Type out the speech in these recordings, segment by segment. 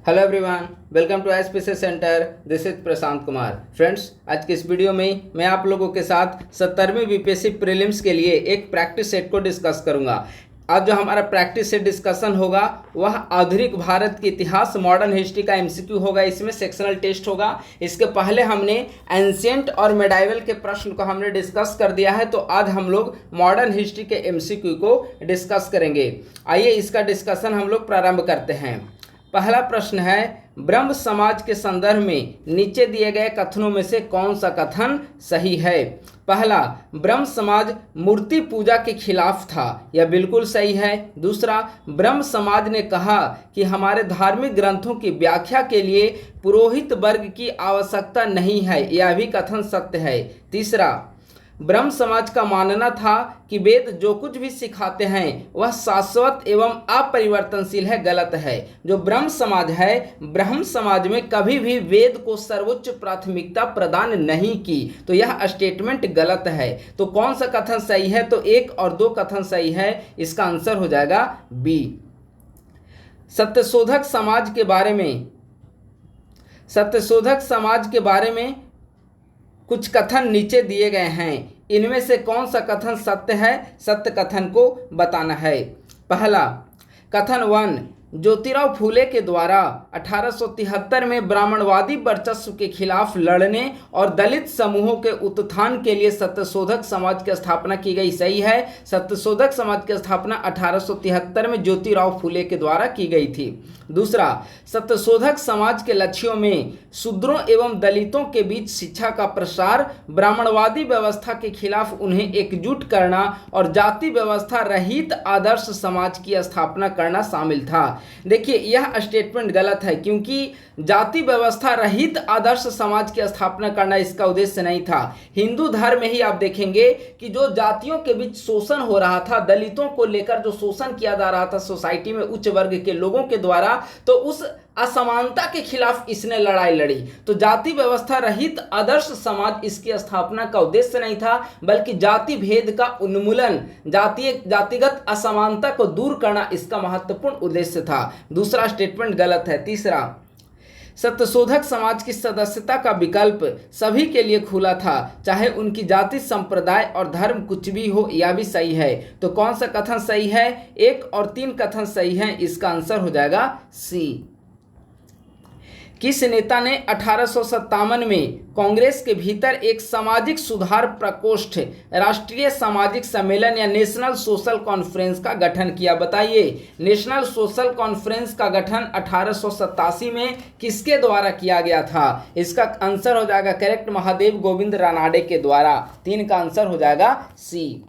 Hello everyone, welcome to SPC centre. This is Prashant Kumar. Friends, आज के इस वीडियो में मैं आप लोगों के साथ 70वीं बीपीएससी प्रीलिम्स के लिए एक प्रैक्टिस सेट को डिस्कस करूंगा। आज जो हमारा प्रैक्टिस सेट डिस्कशन होगा वह आधुनिक भारत के इतिहास मॉडर्न हिस्ट्री का एमसीक्यू होगा। इसमें सेक्शनल टेस्ट होगा। इसके पहले हमने एंशिएंट और मेडाइवल के प्रश्न को हमने डिस्कस कर दिया है, तो आज हम लोग मॉडर्न हिस्ट्री के एमसीक्यू को डिस्कस करेंगे। आइए इसका डिस्कशन हम लोग प्रारंभ करते हैं। पहला प्रश्न है, ब्रह्म समाज के संदर्भ में नीचे दिए गए कथनों में से कौन सा कथन सही है। पहला, ब्रह्म समाज मूर्ति पूजा के खिलाफ था, यह बिल्कुल सही है। दूसरा, ब्रह्म समाज ने कहा कि हमारे धार्मिक ग्रंथों की व्याख्या के लिए पुरोहित वर्ग की आवश्यकता नहीं है, यह भी कथन सत्य है। तीसरा, ब्रह्म समाज का मानना था कि वेद जो कुछ भी सिखाते हैं वह शाश्वत एवं अपरिवर्तनशील है, गलत है। जो ब्रह्म समाज है, ब्रह्म समाज में कभी भी वेद को सर्वोच्च प्राथमिकता प्रदान नहीं की, तो यह स्टेटमेंट गलत है। तो कौन सा कथन सही है? तो 1 और 2 कथन सही है। इसका आंसर हो जाएगा बी। सत्यशोधक समाज के बारे में कुछ कथन नीचे दिए गए हैं, इनमें से कौन सा कथन सत्य है? सत्य कथन को बताना है। पहला, कथन 1, ज्योतिराव फूले के द्वारा 1873 में ब्राह्मणवादी वर्चस्व के खिलाफ लड़ने और दलित समूहों के उत्थान के लिए सत्यशोधक समाज की स्थापना की गई, सही है। सत्यशोधक समाज की स्थापना 1873 में ज्योतिराव फूले के द्वारा की गई थी। दूसरा, सत्यशोधक समाज के लक्ष्यों में शूद्रों एवं दलितों के बीच शिक्षा का प्रसार, ब्राह्मणवादी व्यवस्था के खिलाफ उन्हें एकजुट करना और जाति व्यवस्था रहित आदर्श समाज की स्थापना करना शामिल था। देखिए, यह स्टेटमेंट गलत है, क्योंकि जाति व्यवस्था रहित आदर्श समाज की स्थापना करना इसका उद्देश्य नहीं था। हिंदू धर्म में ही आप देखेंगे कि जो जातियों के बीच शोषण हो रहा था, दलितों को लेकर जो शोषण किया जा रहा था सोसाइटी में उच्च वर्ग के लोगों के द्वारा, तो उस असमानता के खिलाफ इसने लड़ाई लड़ी। तो जाति व्यवस्था रहित आदर्श समाज इसकी स्थापना का उद्देश्य नहीं था, बल्कि जाति भेद का उन्मूलन, जातिगत असमानता को दूर करना इसका महत्वपूर्ण उद्देश्य था। दूसरा स्टेटमेंट गलत है। तीसरा, सत्यशोधक समाज की सदस्यता का विकल्प सभी के लिए खुला था, चाहे उनकी जाति, संप्रदाय और धर्म कुछ भी हो, यह भी सही है। तो कौन सा कथन सही है? 1 और 3 कथन सही हैं। इसका आंसर हो जाएगा सी। किस नेता ने 1857 में कांग्रेस के भीतर एक सामाजिक सुधार प्रकोष्ठ, राष्ट्रीय सामाजिक सम्मेलन या नेशनल सोशल कॉन्फ्रेंस का गठन किया? बताइए, नेशनल सोशल कॉन्फ्रेंस का गठन 1887 में किसके द्वारा किया गया था? इसका आंसर हो जाएगा करेक्ट, महादेव गोविंद रानाडे के द्वारा। 3 का आंसर हो जाएगा सी।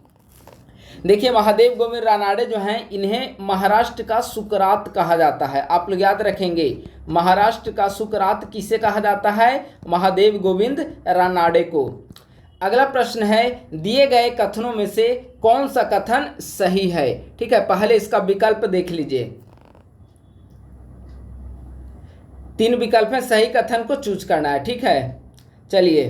देखिए, महादेव गोविंद रानाडे जो हैं, इन्हें महाराष्ट्र का सुकरात कहा जाता है। आप लोग याद रखेंगे, महाराष्ट्र का सुकरात किसे कहा जाता है? महादेव गोविंद रानाडे को। अगला प्रश्न है, दिए गए कथनों में से कौन सा कथन सही है? ठीक है, पहले इसका विकल्प देख लीजिए। 3 विकल्प में सही कथन को चूज करना है। ठीक है, चलिए।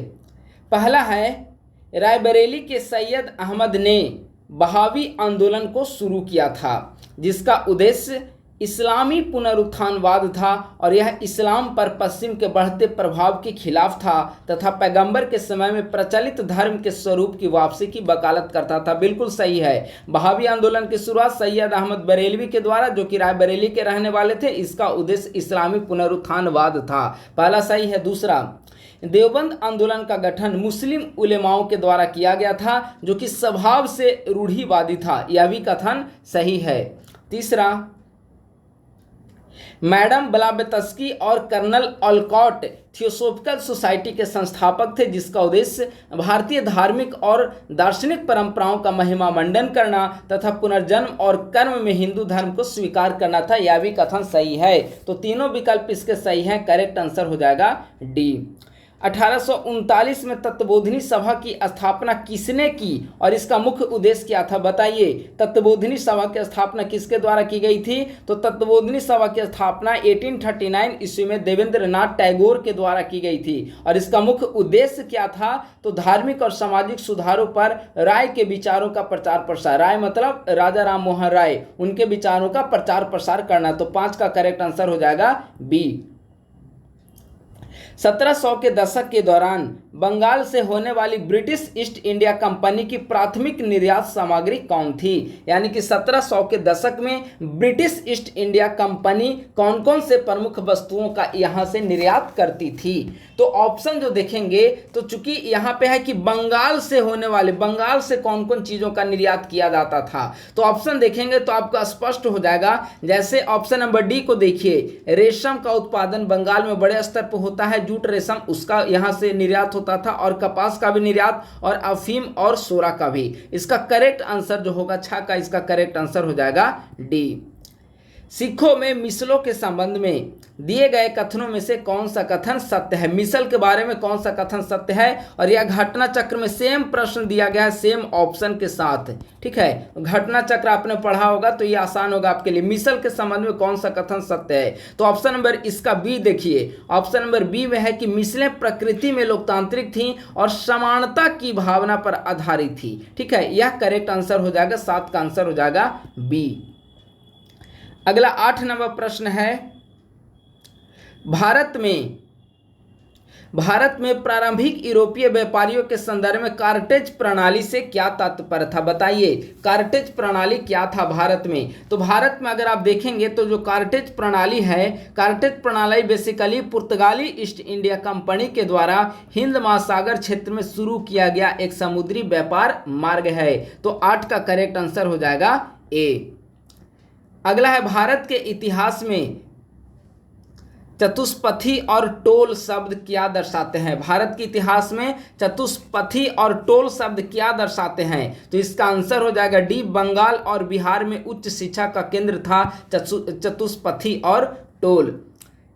पहला है, रायबरेली के सैयद अहमद ने बहावी आंदोलन को शुरू किया था, जिसका उद्देश्य इस्लामी पुनरुत्थानवाद था और यह इस्लाम पर पश्चिम के बढ़ते प्रभाव के खिलाफ था तथा पैगंबर के समय में प्रचलित धर्म के स्वरूप की वापसी की वकालत करता था। बिल्कुल सही है। बहावी आंदोलन की शुरुआत सैयद अहमद बरेलवी के द्वारा, जो कि रायबरेली के रहने वाले थे, इसका उद्देश्य इस्लामी पुनरुत्थानवाद था। पहला सही है। दूसरा, देवबंद आंदोलन का गठन मुस्लिम उलेमाओं के द्वारा किया गया था, जो कि स्वभाव से रूढ़िवादी था, यह भी कथन सही है। तीसरा, मैडम ब्लावेत्स्की और कर्नल ऑलकॉट थियोसोफिकल सोसाइटी के संस्थापक थे, जिसका उद्देश्य भारतीय धार्मिक और दार्शनिक परंपराओं का महिमा मंडन करना तथा पुनर्जन्म और कर्म में हिंदू धर्म को स्वीकार करना था, यह भी कथन सही है। तो तीनों विकल्प इसके सही हैं। करेक्ट आंसर हो जाएगा डी। 1839 में तत्वबोधिनी सभा की स्थापना किसने की और इसका मुख्य उद्देश्य क्या था, बताइए। तत्वबोधिनी सभा की स्थापना किसके द्वारा की गई थी? तो तत्वबोधिनी सभा की स्थापना 1839 ईस्वी में देवेंद्रनाथ टैगोर के द्वारा की गई थी और इसका मुख्य उद्देश्य क्या था? तो धार्मिक और सामाजिक सुधारों पर राय के विचारों का प्रचार प्रसार। राय मतलब राजा राम मोहन राय, उनके विचारों का प्रचार प्रसार करना। तो 5 का करेक्ट आंसर हो जाएगा बी। 1700 के दशक के दौरान बंगाल से होने वाली ब्रिटिश ईस्ट इंडिया कंपनी की प्राथमिक निर्यात सामग्री कौन थी? यानी कि 1700 के दशक में ब्रिटिश ईस्ट इंडिया कंपनी कौन कौन से प्रमुख वस्तुओं का यहां से निर्यात करती थी? तो ऑप्शन जो देखेंगे तो चूंकि यहां पे है कि बंगाल से होने वाले, बंगाल से कौन कौन चीजों का निर्यात किया जाता था, तो ऑप्शन देखेंगे तो आपका स्पष्ट हो जाएगा। जैसे ऑप्शन नंबर डी को देखिए, रेशम का उत्पादन बंगाल में बड़े स्तर पर होता है, जूट रेशम उसका यहां से निर्यात होता था और कपास का भी निर्यात और अफीम और सोरा का भी। इसका करेक्ट आंसर जो होगा 6 का, इसका करेक्ट आंसर हो जाएगा डी। सिखों में मिसलों के संबंध में दिए गए कथनों में से कौन सा कथन सत्य है? मिसल के बारे में कौन सा कथन सत्य है? और यह घटना चक्र में सेम प्रश्न दिया गया है, सेम ऑप्शन के साथ, ठीक है। घटना चक्र आपने पढ़ा होगा तो ये आसान होगा आपके लिए। मिसल के संबंध में कौन सा कथन सत्य है? तो ऑप्शन नंबर इसका बी देखिए, ऑप्शन नंबर बी में है कि मिसलें प्रकृति में लोकतांत्रिक थी और समानता की भावना पर आधारित थी, ठीक है। यह करेक्ट आंसर हो जाएगा, 7 का आंसर हो जाएगा बी। अगला 8 नंबर प्रश्न है, भारत में प्रारंभिक यूरोपीय व्यापारियों के संदर्भ में कार्टेज प्रणाली से क्या तात्पर्य था? बताइए, कार्टेज प्रणाली क्या था भारत में? तो भारत में अगर आप देखेंगे तो जो कार्टेज प्रणाली है, कार्टेज प्रणाली बेसिकली पुर्तगाली ईस्ट इंडिया कंपनी के द्वारा हिंद महासागर क्षेत्र में शुरू किया गया एक समुद्री व्यापार मार्ग है। तो 8 का करेक्ट आंसर हो जाएगा ए। अगला है, भारत के इतिहास में चतुष्पथी और टोल शब्द क्या दर्शाते हैं? भारत के इतिहास में चतुष्पथी और टोल शब्द क्या दर्शाते हैं? तो इसका आंसर हो जाएगा डी। बंगाल और बिहार में उच्च शिक्षा का केंद्र था चतुष्पथी और टोल।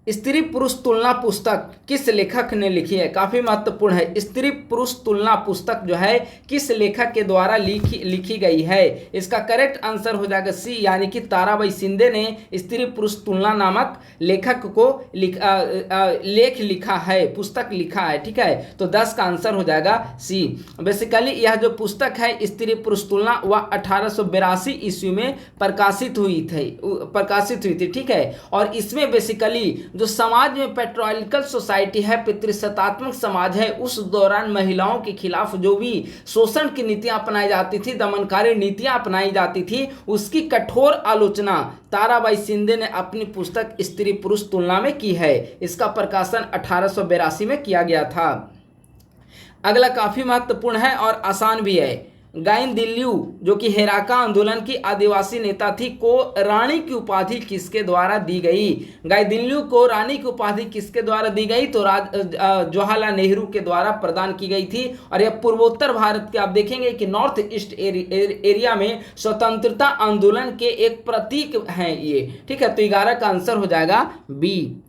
स्त्री पुरुष तुलना पुस्तक किस लेखक ने लिखी है? काफी महत्वपूर्ण है। स्त्री पुरुष तुलना पुस्तक जो है किस लेखक के द्वारा लिखी गई है? इसका करेक्ट आंसर हो जाएगा सी, यानी कि ताराबाई शिंदे ने स्त्री पुरुष तुलना नामक लेखक को लेख लिखा है, पुस्तक लिखा है, ठीक है। तो 10 का आंसर हो जाएगा सी। बेसिकली यह जो पुस्तक है स्त्री पुरुष तुलना, वह 1882 ईस्वी में प्रकाशित हुई थी, ठीक है। और इसमें बेसिकली जो समाज में पेट्रियार्कल सोसाइटी है, पितृसत्तात्मक समाज है, उस दौरान महिलाओं के खिलाफ जो भी शोषण की नीतियां अपनाई जाती थी, दमनकारी नीतियां अपनाई जाती थी, उसकी कठोर आलोचना ताराबाई शिंदे ने अपनी पुस्तक स्त्री पुरुष तुलना में की है। इसका प्रकाशन 1882 में किया गया था। अगला काफी महत्वपूर्ण है और आसान भी है। गाइन दिल्लू जो कि हेराका आंदोलन की आदिवासी नेता थी, को रानी की उपाधि किसके द्वारा दी गई? गाइन दिल्लू को रानी की उपाधि किसके द्वारा दी गई? तो जवाहरलाल नेहरू के द्वारा प्रदान की गई थी। और यह पूर्वोत्तर भारत के आप देखेंगे कि नॉर्थ ईस्ट एरिया में स्वतंत्रता आंदोलन के एक प्रतीक हैं ये, ठीक है। तो 11 का आंसर हो जाएगा बी।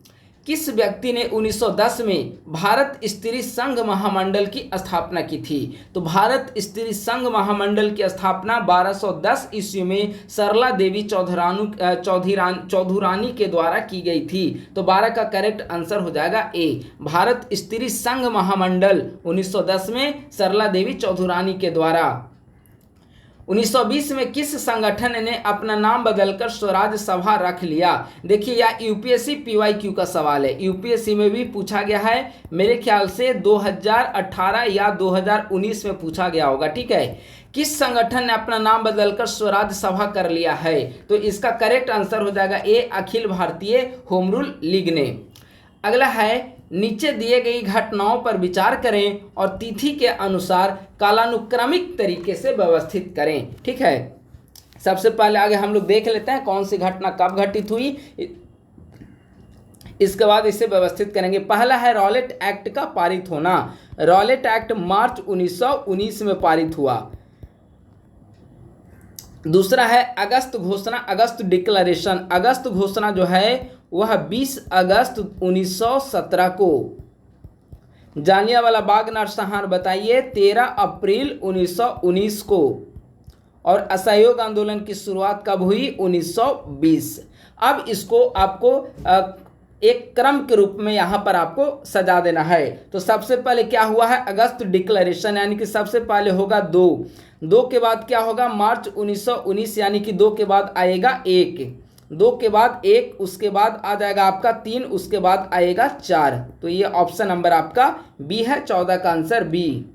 किस व्यक्ति ने 1910 में भारत स्त्री संघ महामंडल की स्थापना की थी? तो भारत स्त्री संघ महामंडल की स्थापना 1210 ईस्वी में सरला देवी चौधुरानी के द्वारा की गई थी। तो 12 का करेक्ट आंसर हो जाएगा ए। भारत स्त्री संघ महामंडल 1910 में सरला देवी चौधुरानी के द्वारा। 1920 में किस संगठन ने अपना नाम बदलकर स्वराज सभा रख लिया? देखिए यह यूपीएससी पीवाईक्यू का सवाल है, यूपीएससी में भी पूछा गया है, मेरे ख्याल से 2018 या 2019 में पूछा गया होगा, ठीक है। किस संगठन ने अपना नाम बदलकर स्वराज सभा कर लिया है? तो इसका करेक्ट आंसर हो जाएगा ए, Akhil Bharatiya home rule league ने। अगला है, नीचे दिए गई घटनाओं पर विचार करें और तिथि के अनुसार कालानुक्रमिक तरीके से व्यवस्थित करें, ठीक है। सबसे पहले आगे हम लोग देख लेते हैं कौन सी घटना कब घटित हुई, इसके बाद इसे व्यवस्थित करेंगे। पहला है रॉलेट एक्ट का पारित होना। रॉलेट एक्ट मार्च 1919 में पारित हुआ। दूसरा है अगस्त घोषणा, अगस्त डिक्लेरेशन। अगस्त घोषणा जो है वह 20 अगस्त 1917 को जालियांवाला बाग नरसंहार बताइए 13 अप्रैल 1919 को। और असहयोग आंदोलन की शुरुआत कब हुई? 1920। अब इसको आपको एक क्रम के रूप में यहाँ पर आपको सजा देना है। तो सबसे पहले क्या हुआ है? अगस्त डिक्लेरेशन, यानी कि सबसे पहले होगा 2 के बाद क्या होगा? मार्च 1919, यानी कि 2 के बाद आएगा 1, 2 के बाद 1, उसके बाद आ जाएगा आपका 3, उसके बाद आएगा 4। तो ये ऑप्शन नंबर आपका बी है, 14 का आंसर बी।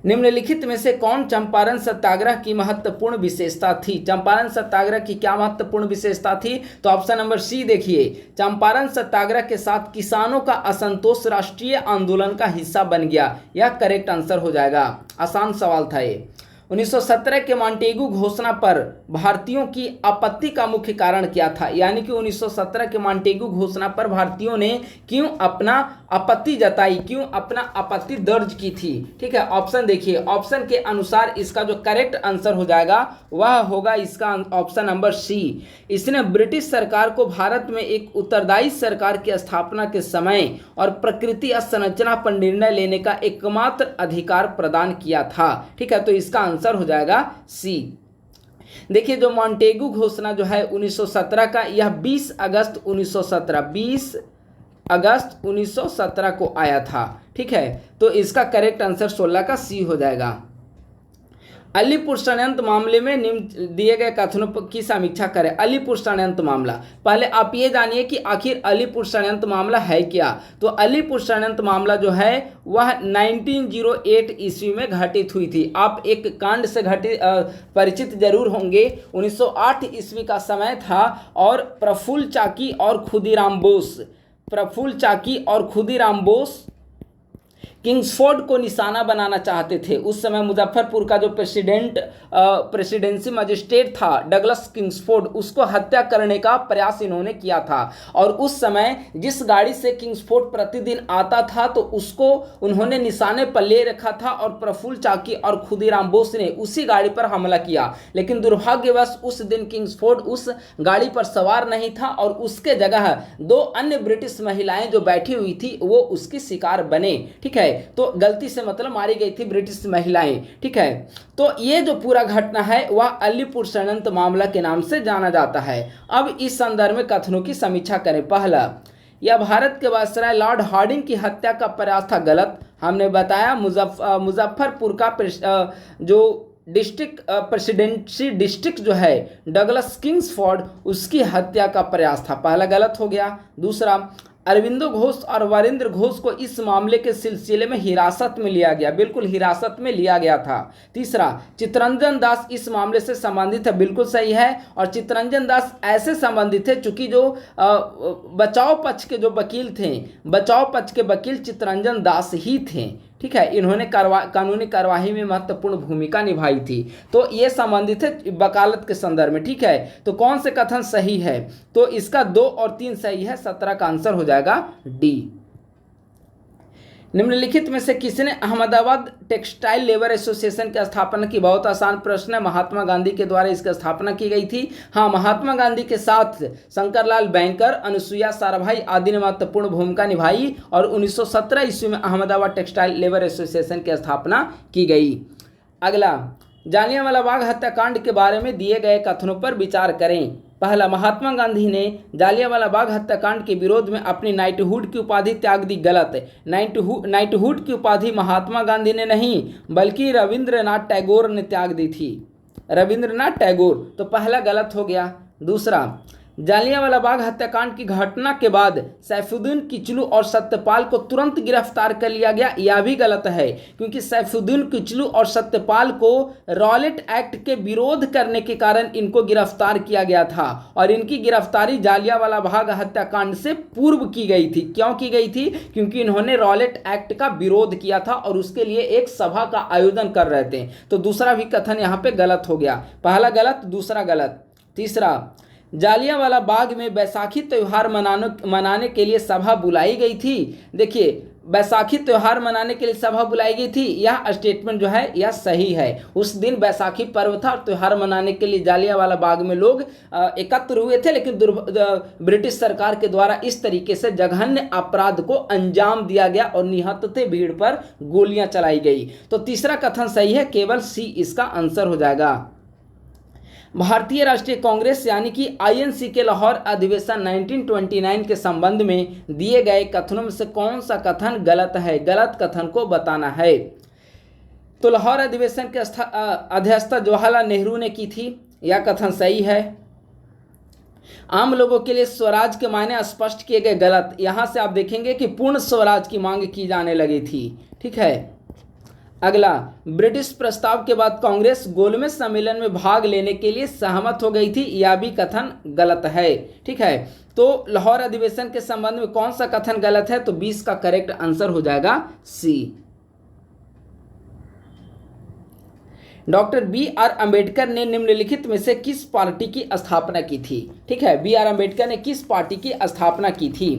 निम्नलिखित में से कौन चंपारण सत्याग्रह की महत्वपूर्ण विशेषता थी? चंपारण सत्याग्रह की क्या महत्वपूर्ण विशेषता थी? तो ऑप्शन नंबर सी देखिए, चंपारण सत्याग्रह के साथ किसानों का असंतोष राष्ट्रीय आंदोलन का हिस्सा बन गया। यह करेक्ट आंसर हो जाएगा। आसान सवाल था ये। 1917 के मॉन्टेगू घोषणा पर भारतीयों की आपत्ति का मुख्य कारण क्या था? यानी कि 1917 के मॉन्टेगू घोषणा पर भारतीयों ने क्यों अपना आपत्ति जताई, क्यों अपना आपत्ति दर्ज की थी? ठीक है, ऑप्शन देखिए, ऑप्शन के अनुसार इसका जो करेक्ट आंसर हो जाएगा वह होगा इसका ऑप्शन नंबर सी। इसने ब्रिटिश सरकार को भारत में एक उत्तरदायी सरकार की स्थापना के समय और प्रकृति संरचना पर निर्णय लेने का एकमात्र अधिकार प्रदान किया था। ठीक है, तो इसका आंसर हो जाएगा सी। देखिए, जो मॉन्टेगू घोषणा जो है 1917 का, यह 20 अगस्त 1917 को आया था। ठीक है, तो इसका करेक्ट आंसर 16 का सी हो जाएगा। अलीपुर षड्यंत्र मामले में निम्न दिए गए कथनों की समीक्षा करें। अलीपुर षड्यंत्र मामला, पहले आप ये जानिए कि आखिर अलीपुर षड्यंत्र मामला है क्या। तो अलीपुर षड्यंत्र मामला जो है वह 1908 ईस्वी में घटित हुई थी। आप एक कांड से परिचित जरूर होंगे। 1908 ईस्वी का समय था और प्रफुल्ल चाकी और खुदीराम बोस किंग्सफोर्ड को निशाना बनाना चाहते थे। उस समय मुजफ्फरपुर का जो प्रेसिडेंसी मजिस्ट्रेट था डगलस किंग्सफोर्ड, उसको हत्या करने का प्रयास इन्होंने किया था। और उस समय जिस गाड़ी से किंग्सफोर्ड प्रतिदिन आता था तो उसको उन्होंने निशाने पर ले रखा था और प्रफुल्ल चाकी और खुदीराम बोस ने उसी गाड़ी पर हमला किया। लेकिन दुर्भाग्यवश उस दिन किंग्सफोर्ड उस गाड़ी पर सवार नहीं था और उसके जगह 2 अन्य ब्रिटिश महिलाएं जो बैठी हुई थी वो उसकी शिकार बने। ठीक है, तो गलती से मतलब मारी गई थी ब्रिटिश महिलाएं। ठीक है, तो ये जो पूरा घटना है वह अलीपुर षड्यंत्र मामला के नाम से जाना जाता है। अब इस संदर्भ में कथनों की समीक्षा करें। पहला, यह भारत के वायसराय लॉर्ड हार्डिंग की हत्या का प्रयास था, गलत। हमने बताया मुजफ्फरपुर का जो प्रेसिडेंसी डिस्ट्रिक्ट जो है डगलस किंग्सफोर्ड, उसकी हत्या का प्रयास था, पहला गलत हो गया। दूसरा, अरविंदो घोष और वरिंद्र घोष को इस मामले के सिलसिले में हिरासत में लिया गया, बिल्कुल हिरासत में लिया गया था। तीसरा, चित्तरंजन दास इस मामले से संबंधित है, बिल्कुल सही है। और चित्तरंजन दास ऐसे संबंधित थे चूंकि जो बचाव पक्ष के जो वकील थे, बचाव पक्ष के वकील चित्तरंजन दास ही थे। ठीक है, इन्होंने कानूनी कार्यवाही में महत्वपूर्ण भूमिका निभाई थी। तो ये संबंधित है वकालत के संदर्भ में। ठीक है, तो कौन से कथन सही है? तो इसका 2 और 3 सही है, 17 का आंसर हो जाएगा डी। निम्नलिखित में से किसने अहमदाबाद टेक्सटाइल लेबर एसोसिएशन की स्थापना की? बहुत आसान प्रश्न है, महात्मा गांधी के द्वारा इसकी स्थापना की गई थी। हाँ, महात्मा गांधी के साथ शंकरलाल बैंकर, अनुसुईया साराभाई आदि ने महत्वपूर्ण भूमिका निभाई और 1917 ईस्वी में अहमदाबाद टेक्सटाइल लेबर एसोसिएशन की स्थापना की गई। अगला, जालियांवाला बाग हत्याकांड के बारे में दिए गए कथनों पर विचार करें। पहला, महात्मा गांधी ने जालियांवाला बाग हत्याकांड के विरोध में अपनी नाइटहुड की उपाधि त्याग दी, गलत। नाइटहुड की उपाधि महात्मा गांधी ने नहीं बल्कि रविंद्रनाथ टैगोर ने त्याग दी थी, रविंद्रनाथ टैगोर, तो पहला गलत हो गया। दूसरा, जालियांवाला बाग हत्याकांड की घटना के बाद सैफुद्दीन किचलू और सत्यपाल को तुरंत गिरफ्तार कर लिया गया, यह भी गलत है, क्योंकि सैफुद्दीन किचलू और सत्यपाल को रॉलेट एक्ट के विरोध करने के कारण इनको गिरफ्तार किया गया था और इनकी गिरफ्तारी जालियांवाला बाग हत्याकांड से पूर्व की गई थी। क्यों की गई थी? क्योंकि इन्होंने रॉलेट एक्ट का विरोध किया था और उसके लिए एक सभा का आयोजन कर रहे थे। तो दूसरा भी कथन यहाँ पे गलत हो गया, पहला गलत, दूसरा गलत। तीसरा, जालियांवाला बाग में बैसाखी त्यौहार मनाने के लिए सभा बुलाई गई थी। देखिए, बैसाखी त्यौहार मनाने के लिए सभा बुलाई गई थी, यह स्टेटमेंट जो है यह सही है। उस दिन बैसाखी पर्व था और त्यौहार मनाने के लिए जालियांवाला बाग में लोग एकत्र हुए थे, लेकिन ब्रिटिश सरकार के द्वारा इस तरीके से जघन्य अपराध को अंजाम दिया गया और निहत्थे भीड़ पर गोलियां चलाई गई। तो तीसरा कथन सही है, केवल सी इसका आंसर हो जाएगा। भारतीय राष्ट्रीय कांग्रेस यानी कि आईएनसी के लाहौर अधिवेशन 1929 के संबंध में दिए गए कथनों में से कौन सा कथन गलत है? गलत कथन को बताना है। तो लाहौर अधिवेशन के अध्यक्षता जवाहरलाल नेहरू ने की थी, यह कथन सही है। आम लोगों के लिए स्वराज के मायने स्पष्ट किए गए, गलत। यहां से आप देखेंगे कि पूर्ण स्वराज की मांग की जाने लगी थी, ठीक है। अगला, ब्रिटिश प्रस्ताव के बाद कांग्रेस गोलमेज सम्मेलन में भाग लेने के लिए सहमत हो गई थी, यह भी कथन गलत है, ठीक है। तो लाहौर अधिवेशन के संबंध में कौन सा कथन गलत है? तो 20 का करेक्ट आंसर हो जाएगा सी। डॉक्टर बी आर अंबेडकर ने निम्नलिखित में से किस पार्टी की स्थापना की थी? ठीक है, बी आर अंबेडकर ने किस पार्टी की स्थापना की थी?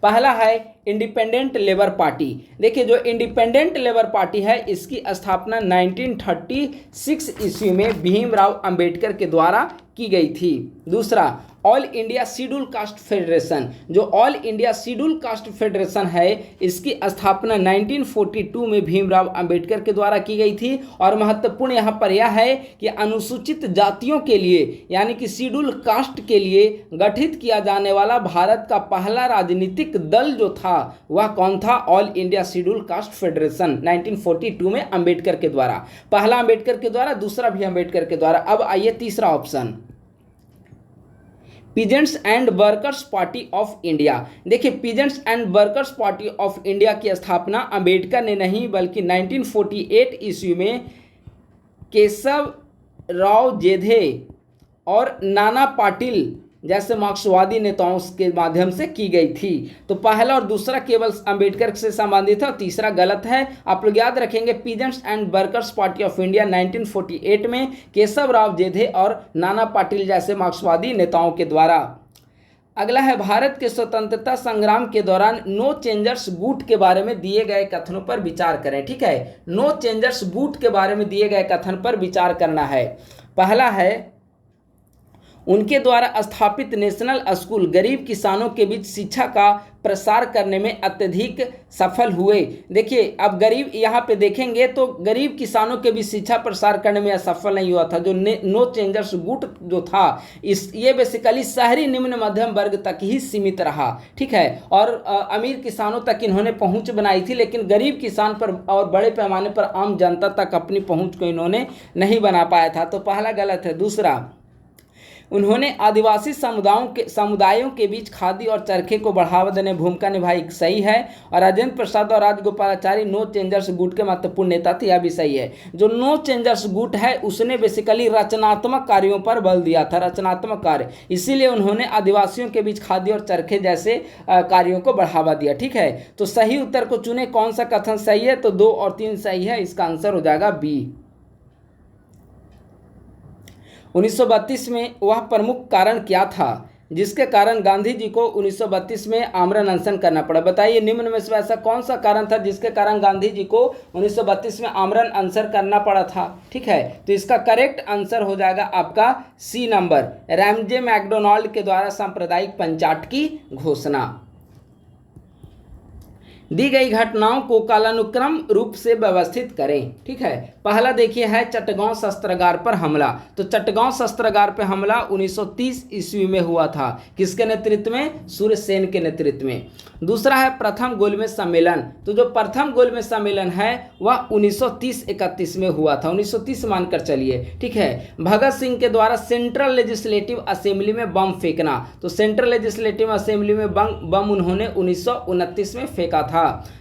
पहला है इंडिपेंडेंट लेबर पार्टी। देखिए, जो इंडिपेंडेंट लेबर पार्टी है इसकी स्थापना 1936 ईस्वी में भीमराव अंबेडकर के द्वारा की गई थी। दूसरा, All India Scheduled Caste Federation. जो All India Scheduled Caste Federation है इसकी स्थापना 1942 में भीमराव अंबेडकर के द्वारा की गई थी। और महत्वपूर्ण यहाँ पर यह है कि अनुसूचित जातियों के लिए यानी कि शेड्यूल कास्ट के लिए गठित किया जाने वाला भारत का पहला राजनीतिक दल जो था वह कौन था? All India Scheduled Caste federation 1942 में अंबेडकर के द्वारा। पहला अंबेडकर के द्वारा, दूसरा भी अंबेडकर के द्वारा। अब आइए तीसरा option, Peasants and Workers Party of India. देखिए, Peasants and Workers Party of India की स्थापना अंबेडकर ने नहीं बल्कि 1948 ईस्वी में केशव राव जेधे और नाना पाटिल जैसे मार्क्सवादी नेताओं के माध्यम से की गई थी। तो पहला और दूसरा केवल अंबेडकर से संबंधित है, तीसरा गलत है। आप लोग याद रखेंगे, peasants and Workers Party of India 1948 में केशव राव जेधे और नाना पाटिल जैसे मार्क्सवादी नेताओं के द्वारा। अगला है, भारत के स्वतंत्रता संग्राम के दौरान नो चेंजर्स गुट के बारे में दिए गए कथनों पर विचार करें। ठीक है, नो चेंजर्स गुट के बारे में दिए गए कथन पर विचार करना है। पहला है, उनके द्वारा स्थापित नेशनल स्कूल गरीब किसानों के बीच शिक्षा का प्रसार करने में अत्यधिक सफल हुए। देखिए, अब गरीब यहाँ पे देखेंगे तो गरीब किसानों के बीच शिक्षा प्रसार करने में असफल नहीं हुआ था। जो नो चेंजर्स गुट जो था ये बेसिकली शहरी निम्न मध्यम वर्ग तक ही सीमित रहा। ठीक है, और अमीर किसानों तक इन्होंने पहुँच बनाई थी, लेकिन गरीब किसान पर और बड़े पैमाने पर आम जनता तक अपनी पहुँच को इन्होंने नहीं बना पाया था। तो पहला गलत है। दूसरा, उन्होंने आदिवासी समुदायों के बीच खादी और चरखे को बढ़ावा देने में भूमिका निभाई, सही है। और राजेंद्र प्रसाद और राजगोपालाचारी नो चेंजर्स गुट के महत्वपूर्ण नेता थे, यह भी सही है। जो नो चेंजर्स गुट है उसने बेसिकली रचनात्मक कार्यों पर बल दिया था, रचनात्मक कार्य, इसीलिए उन्होंने आदिवासियों के बीच खादी और चरखे जैसे कार्यों को बढ़ावा दिया। ठीक है, तो सही उत्तर को चुने, कौन सा कथन सही है? तो 2 और 3 सही है, इसका आंसर हो जाएगा बी। 1932 में वह प्रमुख कारण क्या था जिसके कारण गांधी जी को 1932 में आमरण अनशन करना पड़ा? बताइए, निम्न में से ऐसा कौन सा कारण था जिसके कारण गांधी जी को 1932 में आमरण अनशन करना पड़ा था? ठीक है, तो इसका करेक्ट आंसर हो जाएगा आपका सी नंबर, रैमजे मैकडोनाल्ड के द्वारा सांप्रदायिक पंचाट की घोषणा। दी गई घटनाओं को कालानुक्रम रूप से व्यवस्थित करें। ठीक है, पहला देखिए है चटगांव शस्त्रागार पर हमला। तो चटगांव शस्त्रागार पर हमला 1930 ईस्वी में हुआ था, किसके नेतृत्व में? सूर्यसेन के नेतृत्व में। दूसरा है प्रथम गोलमेज सम्मेलन। तो जो प्रथम गोलमेज सम्मेलन है वह 1930-31 में हुआ था, 1930 मानकर चलिए। ठीक है, भगत सिंह के द्वारा सेंट्रल लेजिस्लेटिव असेंबली में बम फेंकना। तो सेंट्रल लेजिस्लेटिव असेंबली में बम उन्होंने 1929 में फेंका था।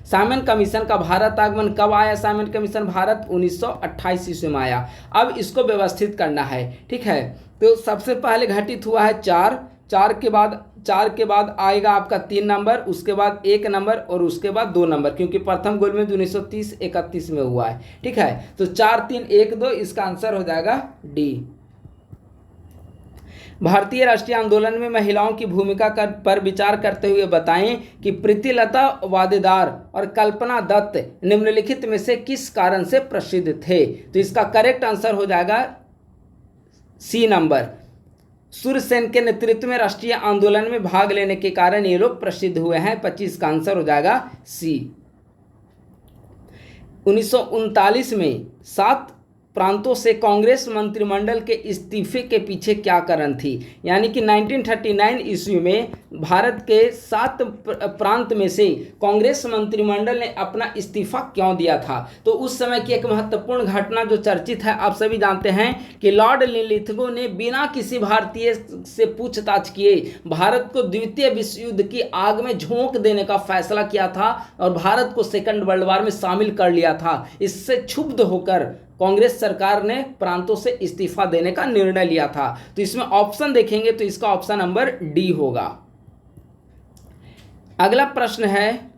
साइमन कमीशन का भारत आगमन कब आया? साइमन कमीशन भारत 1928 ईस्वी में आया। अब इसको व्यवस्थित करना है। ठीक है, तो सबसे पहले घटित हुआ है 4 के बाद आएगा आपका 3 नंबर, उसके बाद 1 नंबर और उसके बाद 2 नंबर, क्योंकि प्रथम गोलमेज 1930-31 में हुआ है। ठीक है, तो 4, 3, 1, 2 इसका आंसर हो जाएगा डी। भारतीय राष्ट्रीय आंदोलन में महिलाओं की भूमिका पर विचार करते हुए बताएं कि प्रीतिलता वादेदार और कल्पना दत्त निम्नलिखित में से किस कारण से प्रसिद्ध थे। तो इसका करेक्ट आंसर हो जाएगा सी नंबर। सूर्यसेन के नेतृत्व में राष्ट्रीय आंदोलन में भाग लेने के कारण ये लोग प्रसिद्ध हुए हैं। 25 का आंसर हो जाएगा सी। 1939 में 7 प्रांतों से कांग्रेस मंत्रिमंडल के इस्तीफे के पीछे क्या कारण थी। यानी कि 1939 ईस्वी में भारत के 7 प्रांत में से कांग्रेस मंत्रिमंडल ने अपना इस्तीफा क्यों दिया था। तो उस समय की एक महत्वपूर्ण घटना जो चर्चित है, आप सभी जानते हैं कि लॉर्ड लिलिथगो ने बिना किसी भारतीय से पूछताछ किए भारत को द्वितीय विश्व युद्ध की आग में झोंक देने का फैसला किया था और भारत को सेकंड वर्ल्ड वॉर में शामिल कर लिया था। इससे क्षुब्ध होकर कांग्रेस सरकार ने प्रांतों से इस्तीफा देने का निर्णय लिया था। तो इसमें ऑप्शन देखेंगे तो इसका ऑप्शन नंबर डी होगा। अगला प्रश्न है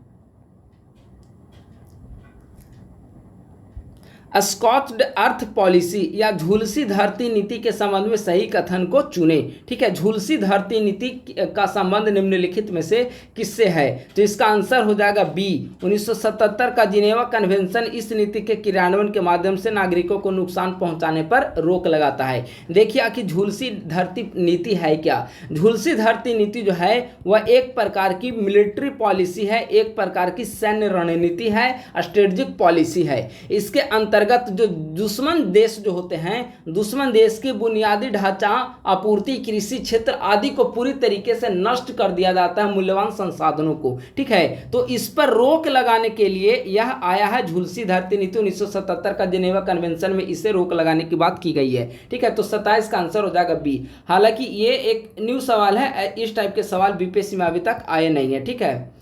स्कॉच्ड अर्थ पॉलिसी या झुलसी धरती नीति के संबंध में सही कथन को चुने। ठीक है, झुलसी धरती नीति का संबंध निम्नलिखित में से किससे है। तो इसका आंसर हो जाएगा बी। 1977 का जिनेवा कन्वेंशन इस नीति के क्रियान्वयन के माध्यम से नागरिकों को नुकसान पहुंचाने पर रोक लगाता है। देखिए आखिर झुलसी धरती नीति है क्या। झुलसी धरती नीति जो है वह एक प्रकार की मिलिट्री पॉलिसी है, एक प्रकार की सैन्य रणनीति है, स्ट्रेटेजिक पॉलिसी है। इसके अंतर्गत जो दुश्मन देश जो होते हैं, दुश्मन देश के बुनियादी ढांचा, आपूर्ति, कृषि क्षेत्र आदि को पूरी तरीके से नष्ट कर दिया जाता है, मूल्यवान संसाधनों को। ठीक है, तो इस पर रोक लगाने के लिए यह आया है झुलसी धरती नीति। 1977 का जिनेवा कन्वेंशन में इसे रोक लगाने की बात की गई है। ठीक है, तो 27 का आंसर हो जाएगा बी। हालांकि ये एक न्यू सवाल है, इस टाइप के सवाल बीपीएससी में अभी तक आए नहीं है। ठीक है,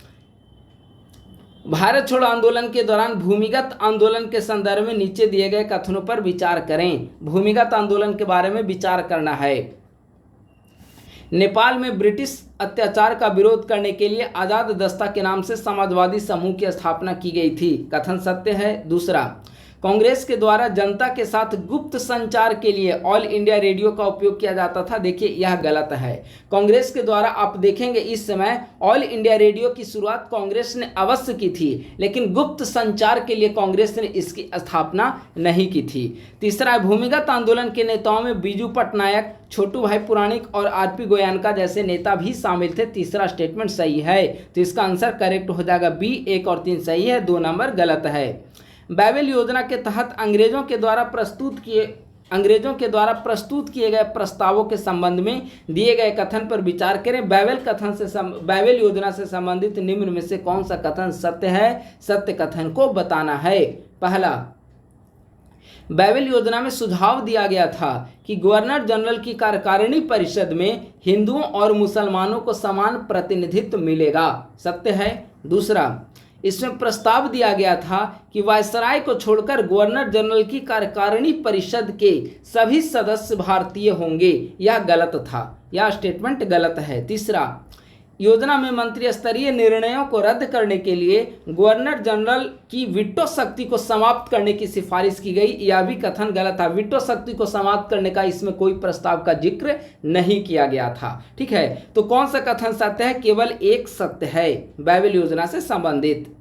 भारत छोड़ो आंदोलन के दौरान भूमिगत आंदोलन के संदर्भ में नीचे दिए गए कथनों पर विचार करें। भूमिगत आंदोलन के बारे में विचार करना है। नेपाल में ब्रिटिश अत्याचार का विरोध करने के लिए आजाद दस्ता के नाम से समाजवादी समूह की स्थापना की गई थी। कथन सत्य है। दूसरा, कांग्रेस के द्वारा जनता के साथ गुप्त संचार के लिए ऑल इंडिया रेडियो का उपयोग किया जाता था। देखिए यह गलत है। कांग्रेस के द्वारा आप देखेंगे इस समय ऑल इंडिया रेडियो की शुरुआत कांग्रेस ने अवश्य की थी, लेकिन गुप्त संचार के लिए कांग्रेस ने इसकी स्थापना नहीं की थी। तीसरा, भूमिगत आंदोलन के नेताओं में बीजू पटनायक, छोटू भाई पुराणिक और आरपी गोयनका जैसे नेता भी शामिल थे। तीसरा स्टेटमेंट सही है, तो इसका आंसर करेक्ट हो जाएगा बी। 1 और 3 सही है, 2 नंबर गलत है। बैबल योजना के तहत अंग्रेजों के द्वारा प्रस्तुत किए गए प्रस्तावों के संबंध में दिए गए कथन पर विचार करें। बैबल योजना से संबंधित निम्न में से कौन सा कथन सत्य है। सत्य कथन को बताना है। पहला, बैबल योजना में सुझाव दिया गया था कि गवर्नर जनरल की कार्यकारिणी परिषद में हिंदुओं और मुसलमानों को समान प्रतिनिधित्व मिलेगा। सत्य है। दूसरा, इसमें प्रस्ताव दिया गया था कि वायसराय को छोड़कर गवर्नर जनरल की कार्यकारिणी परिषद के सभी सदस्य भारतीय होंगे। यह गलत था, यह स्टेटमेंट गलत है। तीसरा, योजना में मंत्री स्तरीय निर्णयों को रद्द करने के लिए गवर्नर जनरल की वीटो शक्ति को समाप्त करने की सिफारिश की गई। यह भी कथन गलत था। वीटो शक्ति को समाप्त करने का इसमें कोई प्रस्ताव का जिक्र नहीं किया गया था। ठीक है, तो कौन सा कथन सत्य है। केवल एक सत्य है बैबल योजना से संबंधित।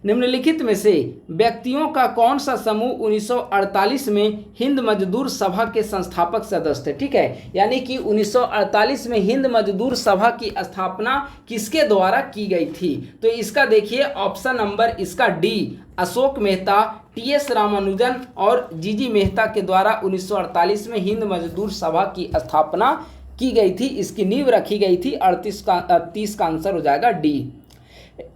निम्नलिखित में से व्यक्तियों का कौन सा समूह 1948 में हिंद मजदूर सभा के संस्थापक सदस्य थे। ठीक है, यानी कि 1948 में हिंद मजदूर सभा की स्थापना किसके द्वारा की गई थी। तो इसका देखिए ऑप्शन नंबर इसका डी, अशोक मेहता, टीएस रामानुजन और जीजी मेहता के द्वारा 1948 में हिंद मजदूर सभा की स्थापना की गई थी। इसकी नींव रखी गई थी। 30 का आंसर हो जाएगा डी।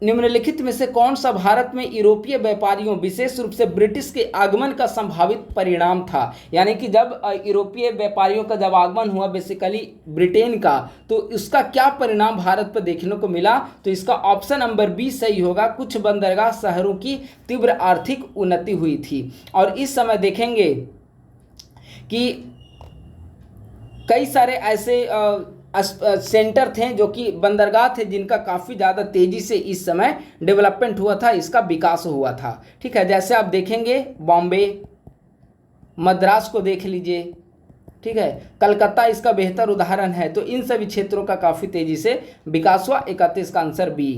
निम्नलिखित में से कौन सा भारत में यूरोपीय व्यापारियों विशेष रूप से ब्रिटिश के आगमन का संभावित परिणाम था। यानी कि जब यूरोपीय व्यापारियों का जब आगमन हुआ बेसिकली ब्रिटेन का, तो उसका क्या परिणाम भारत पर देखने को मिला। तो इसका ऑप्शन नंबर बी सही होगा। कुछ बंदरगाह शहरों की तीव्र आर्थिक उन्नति हुई थी। और इस समय देखेंगे कि कई सारे ऐसे सेंटर थे जो कि बंदरगाह थे जिनका काफ़ी ज़्यादा तेज़ी से इस समय डेवलपमेंट हुआ था, इसका विकास हुआ था। ठीक है, जैसे आप देखेंगे बॉम्बे, मद्रास को देख लीजिए। ठीक ठीक है। कलकत्ता इसका बेहतर उदाहरण है। तो इन सभी क्षेत्रों का काफी तेजी से विकास हुआ। 31 का आंसर बी।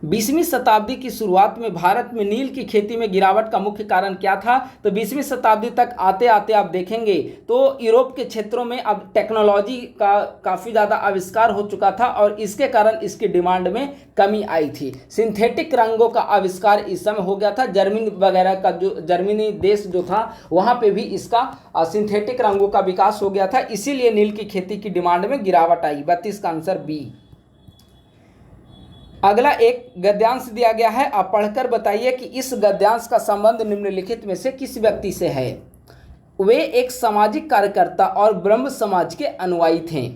20वीं शताब्दी की शुरुआत में भारत में नील की खेती में गिरावट का मुख्य कारण क्या था? तो 20वीं शताब्दी तक आते आते आप देखेंगे तो यूरोप के क्षेत्रों में अब टेक्नोलॉजी का काफ़ी ज़्यादा आविष्कार हो चुका था और इसके कारण इसकी डिमांड में कमी आई थी। सिंथेटिक रंगों का आविष्कार इस समय हो गया था। जर्मनी वगैरह का जो जर्मनी देश जो था वहाँ पे भी इसका सिंथेटिक रंगों का विकास हो गया था, इसीलिए नील की खेती की डिमांड में गिरावट आई। 32 का आंसर बी। अगला एक गद्यांश दिया गया है, आप पढ़कर बताइए कि इस गद्यांश का संबंध निम्नलिखित में से किस व्यक्ति से है? वे एक सामाजिक कार्यकर्ता और ब्रह्म समाज के अनुयायी थे।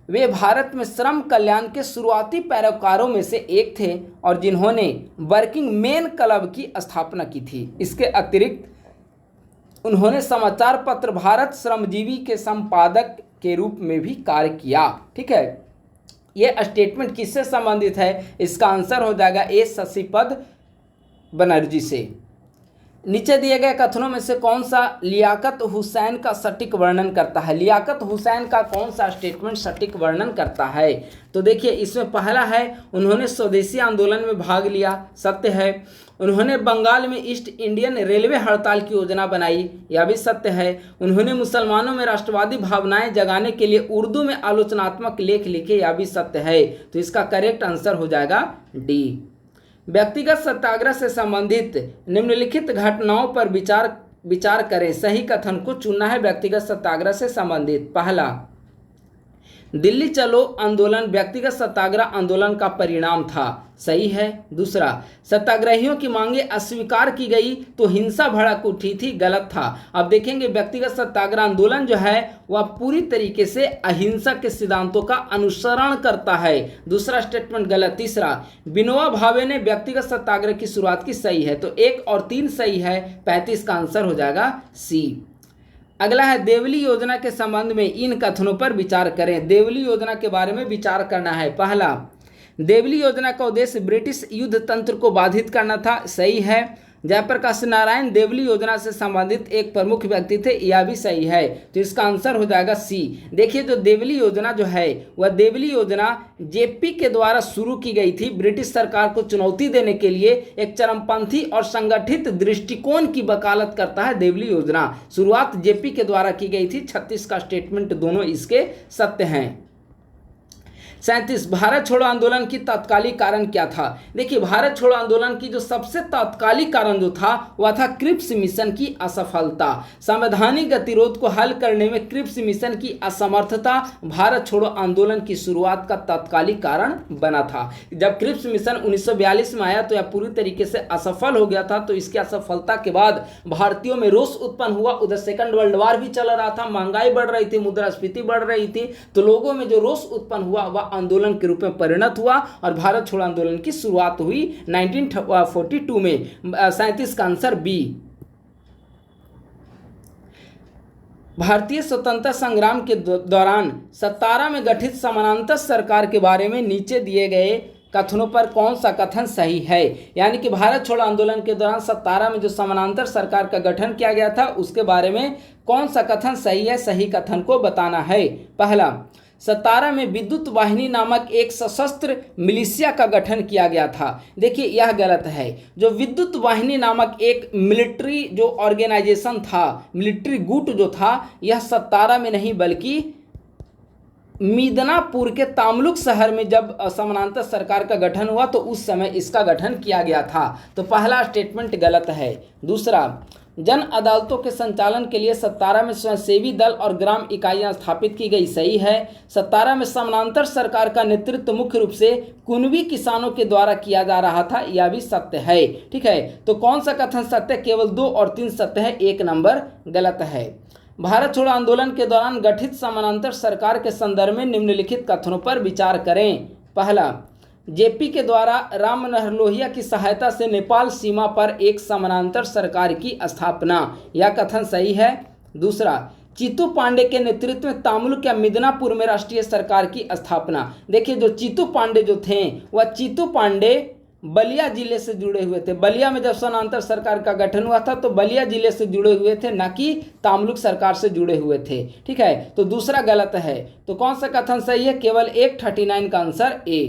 वे भारत में श्रम कल्याण के शुरुआती पैरोकारों में से एक थे और जिन्होंने वर्किंग मेन क्लब की स्थापना की थी। इसके अतिरिक्त उन्होंने समाचार पत्र भारत श्रमजीवी के संपादक के रूप में भी कार्य किया। ठीक है, ये स्टेटमेंट किससे संबंधित है? इसका आंसर हो जाएगा ए, शशिपद बनर्जी से। नीचे दिए गए कथनों में से कौन सा लियाकत हुसैन का सटीक वर्णन करता है? लियाकत हुसैन का कौन सा स्टेटमेंट सटीक वर्णन करता है? तो देखिए, इसमें पहला है उन्होंने स्वदेशी आंदोलन में भाग लिया, सत्य है। उन्होंने बंगाल में ईस्ट इंडियन रेलवे हड़ताल की योजना बनाई, यह भी सत्य है। उन्होंने मुसलमानों में राष्ट्रवादी भावनाएं जगाने के लिए उर्दू में आलोचनात्मक लेख लिखे, यह भी सत्य है। तो इसका करेक्ट आंसर हो जाएगा डी। व्यक्तिगत सत्याग्रह से संबंधित निम्नलिखित घटनाओं पर विचार करें। सही कथन को चुनना है व्यक्तिगत सत्याग्रह से संबंधित। पहला, दिल्ली चलो आंदोलन व्यक्तिगत सत्याग्रह आंदोलन का परिणाम था, सही है। दूसरा, सत्याग्रहियों की मांगे अस्वीकार की गई तो हिंसा भड़क उठी थी, गलत था। अब देखेंगे व्यक्तिगत सत्याग्रह आंदोलन जो है वह पूरी तरीके से अहिंसा के सिद्धांतों का अनुसरण करता है, दूसरा स्टेटमेंट गलत। तीसरा, विनोबा भावे ने व्यक्तिगत सत्याग्रह की शुरुआत की, सही है। तो 1 और 3 सही है। 35 का आंसर हो जाएगा सी। अगला है देवली योजना के संबंध में इन कथनों पर विचार करें। देवली योजना के बारे में विचार करना है। पहला, देवली योजना का उद्देश्य ब्रिटिश युद्ध तंत्र को बाधित करना था, सही है। जयप्रकाश नारायण देवली योजना से संबंधित एक प्रमुख व्यक्ति थे, यह भी सही है। तो इसका आंसर हो जाएगा सी। देखिए, जो देवली योजना जो है वह देवली योजना जेपी के द्वारा शुरू की गई थी। ब्रिटिश सरकार को चुनौती देने के लिए एक चरमपंथी और संगठित दृष्टिकोण की वकालत करता है देवली योजना। शुरुआत जेपी के द्वारा की गई थी। 36 का स्टेटमेंट दोनों इसके सत्य हैं। 37, भारत छोड़ो आंदोलन की तात्कालिक कारण क्या था? देखिए, भारत छोड़ो आंदोलन की जो सबसे तात्कालिक कारण जो था वह था क्रिप्स मिशन की असफलता। संवैधानिक गतिरोध को हल करने में क्रिप्स मिशन की असमर्थता भारत छोड़ो आंदोलन की शुरुआत का तात्कालिक कारण बना था। जब क्रिप्स मिशन 1942 में आया तो यह पूरी तरीके से असफल हो गया था। तो इसकी असफलता के बाद भारतीयों में रोष उत्पन्न हुआ। उधर सेकंड वर्ल्ड वॉर भी चल रहा था, महंगाई बढ़ रही थी, मुद्रास्फीति बढ़ रही थी। तो लोगों में जो रोष उत्पन्न हुआ वह आंदोलन के रूप में परिणत हुआ और भारत छोड़ो आंदोलन की शुरुआत हुई 1942 में। 37 का आंसर बी। भारतीय स्वतंत्रता संग्राम के दौरान 17 में गठित समानांतर सरकार के बारे में नीचे दिए गए कथनों पर कौन सा कथन सही है? यानी कि भारत छोड़ो आंदोलन के दौरान 17 में जो समानांतर सरकार का गठन किया गया था उसके बारे में कौन सा कथन सही है? सही कथन को बताना है। पहला, 17 में विद्युत वाहिनी नामक एक सशस्त्र मिलिशिया का गठन किया गया था। देखिए, यह गलत है। जो विद्युत वाहिनी नामक एक मिलिट्री जो ऑर्गेनाइजेशन था, मिलिट्री गुट जो था, यह 17 में नहीं बल्कि मिदनापुर के तामलुक शहर में जब समानांतर सरकार का गठन हुआ तो उस समय इसका गठन किया गया था। तो पहला स्टेटमेंट गलत है। दूसरा, जन अदालतों के संचालन के लिए 17 में स्वयंसेवी दल और ग्राम इकाइयां स्थापित की गई, सही है। 17 में समानांतर सरकार का नेतृत्व मुख्य रूप से कुनबी किसानों के द्वारा किया जा रहा था, यह भी सत्य है। ठीक है, तो कौन सा कथन सत्य? केवल 2 और 3 सत्य है, 1 नंबर गलत है। भारत छोड़ो आंदोलन के दौरान गठित समानांतर सरकार के संदर्भ में निम्नलिखित कथनों पर विचार करें। पहला, जेपी के द्वारा राम मनोहर लोहिया की सहायता से नेपाल सीमा पर एक समानांतर सरकार की स्थापना, यह कथन सही है। दूसरा, चीतू पांडे के नेतृत्व में तामुलुक या मिदनापुर में राष्ट्रीय सरकार की स्थापना। देखिए, जो चीतू पांडे जो थे वह चीतू पांडे बलिया जिले से जुड़े हुए थे। बलिया में जब समानांतर सरकार का गठन हुआ था तो बलिया जिले से जुड़े हुए थे, ना कि तामलुक सरकार से जुड़े हुए थे। ठीक है, तो दूसरा गलत है। तो कौन सा कथन सही है? केवल एक 39 का आंसर ए।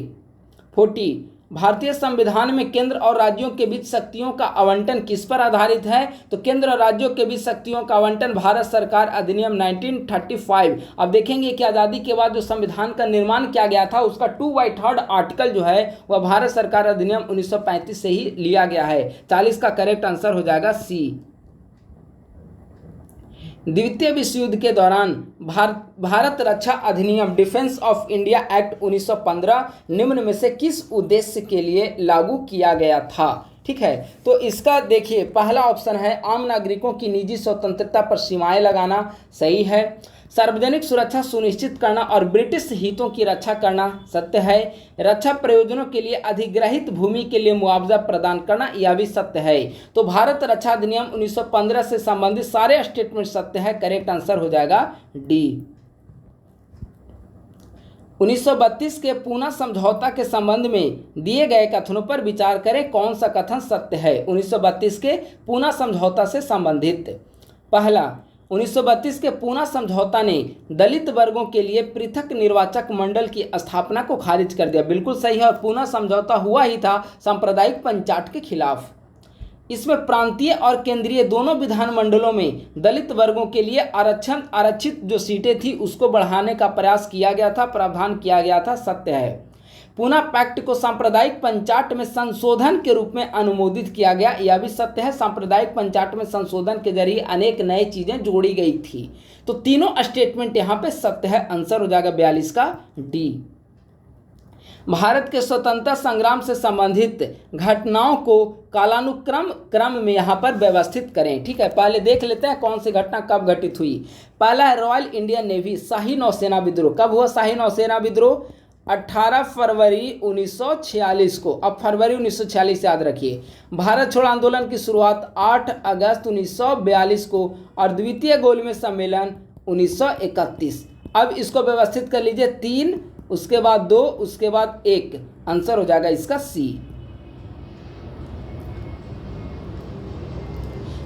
40, भारतीय संविधान में केंद्र और राज्यों के बीच शक्तियों का आवंटन किस पर आधारित है? तो केंद्र और राज्यों के बीच शक्तियों का आवंटन भारत सरकार अधिनियम 1935। अब देखेंगे कि आज़ादी के बाद जो संविधान का निर्माण किया गया था उसका 2/3 आर्टिकल जो है वह भारत सरकार अधिनियम 1935 से ही लिया गया है। 40 का करेक्ट आंसर हो जाएगा सी। द्वितीय विश्व युद्ध के दौरान भारत रक्षा अधिनियम डिफेंस ऑफ इंडिया एक्ट 1915 निम्न में से किस उद्देश्य के लिए लागू किया गया था? ठीक है, तो इसका देखिए पहला ऑप्शन है आम नागरिकों की निजी स्वतंत्रता पर सीमाएं लगाना, सही है। सार्वजनिक सुरक्षा सुनिश्चित करना और ब्रिटिश हितों की रक्षा करना, सत्य है। रक्षा प्रयोजनों के लिए अधिग्रहित भूमि के लिए मुआवजा प्रदान करना, यह भी सत्य है। तो भारत रक्षा अधिनियम 1915 से संबंधित सारे स्टेटमेंट सत्य है। करेक्ट आंसर हो जाएगा डी। 1932 के पूना समझौता के संबंध में दिए गए कथनों पर विचार करें, कौन सा कथन सत्य है? 1932 के पूना समझौता से संबंधित। पहला, 1932 के पूना समझौता ने दलित वर्गों के लिए पृथक निर्वाचक मंडल की स्थापना को खारिज कर दिया। बिल्कुल सही है, और पूना समझौता हुआ ही था सांप्रदायिक पंचाट के खिलाफ। इसमें प्रांतीय और केंद्रीय दोनों विधान मंडलों में दलित वर्गों के लिए आरक्षित जो सीटें थी उसको बढ़ाने का प्रयास किया गया था, प्रावधान किया गया था, सत्य है। पूना पैक्ट को सांप्रदायिक पंचाट में संशोधन के रूप में अनुमोदित किया गया, यह भी सत्य है। सांप्रदायिक पंचाट में संशोधन के जरिए अनेक नई चीजें जोड़ी गई थी। तो तीनों स्टेटमेंट यहाँ पे सत्य है। आंसर हो जाएगा 42 का डी। भारत के स्वतंत्रता संग्राम से संबंधित घटनाओं को क्रम में यहाँ पर व्यवस्थित करें। ठीक है, पहले देख लेते हैं कौन सी घटना कब घटित हुई। पहला है रॉयल इंडियन नेवी, शाही नौसेना विद्रोह। कब हुआ शाही नौसेना विद्रोह? 18 फरवरी 1946 को। अब फरवरी 1946 याद रखिए। भारत छोड़ो आंदोलन की शुरुआत 8 अगस्त 1942 को और द्वितीय गोलमेज सम्मेलन 1931। अब इसको व्यवस्थित कर लीजिए, 3 उसके बाद 2 उसके बाद 1। आंसर हो जाएगा इसका सी।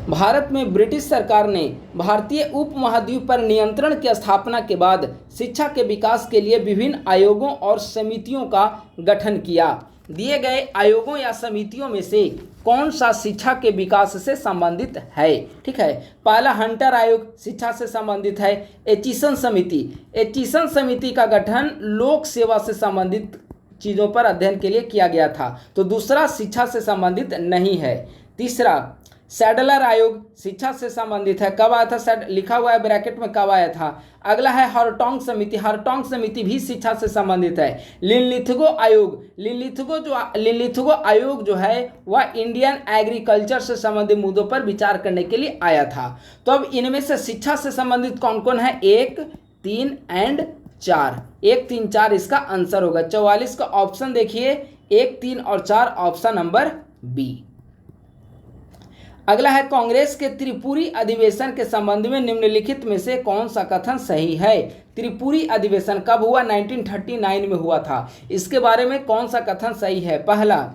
भारत में ब्रिटिश सरकार ने भारतीय उपमहाद्वीप पर नियंत्रण की स्थापना के बाद शिक्षा के विकास के लिए विभिन्न आयोगों और समितियों का गठन किया। दिए गए आयोगों या समितियों में से कौन सा शिक्षा के विकास से संबंधित है? ठीक है, पहला हंटर आयोग शिक्षा से संबंधित है। एचिसन समिति का गठन लोक सेवा से संबंधित चीज़ों पर अध्ययन के लिए किया गया था। तो दूसरा शिक्षा से संबंधित नहीं है। तीसरा सैडलर आयोग शिक्षा से संबंधित है। कब आया था? लिखा हुआ है ब्रैकेट में कब आया था। अगला है हरटोंग समिति भी शिक्षा से संबंधित है। लिनलिथगो आयोग जो है वह इंडियन एग्रीकल्चर से संबंधित मुद्दों पर विचार करने के लिए आया था। तो अब इनमें से शिक्षा से संबंधित कौन कौन है? 1, 3 एंड 4। 1, 3, 4 इसका आंसर होगा। 44 का ऑप्शन देखिए, 1, 3 और 4 ऑप्शन नंबर बी। अगला है कांग्रेस के त्रिपुरी अधिवेशन के संबंध में निम्नलिखित में से कौन सा कथन सही है? त्रिपुरी अधिवेशन कब हुआ? 1939 में हुआ था। इसके बारे में कौन सा कथन सही है? पहला,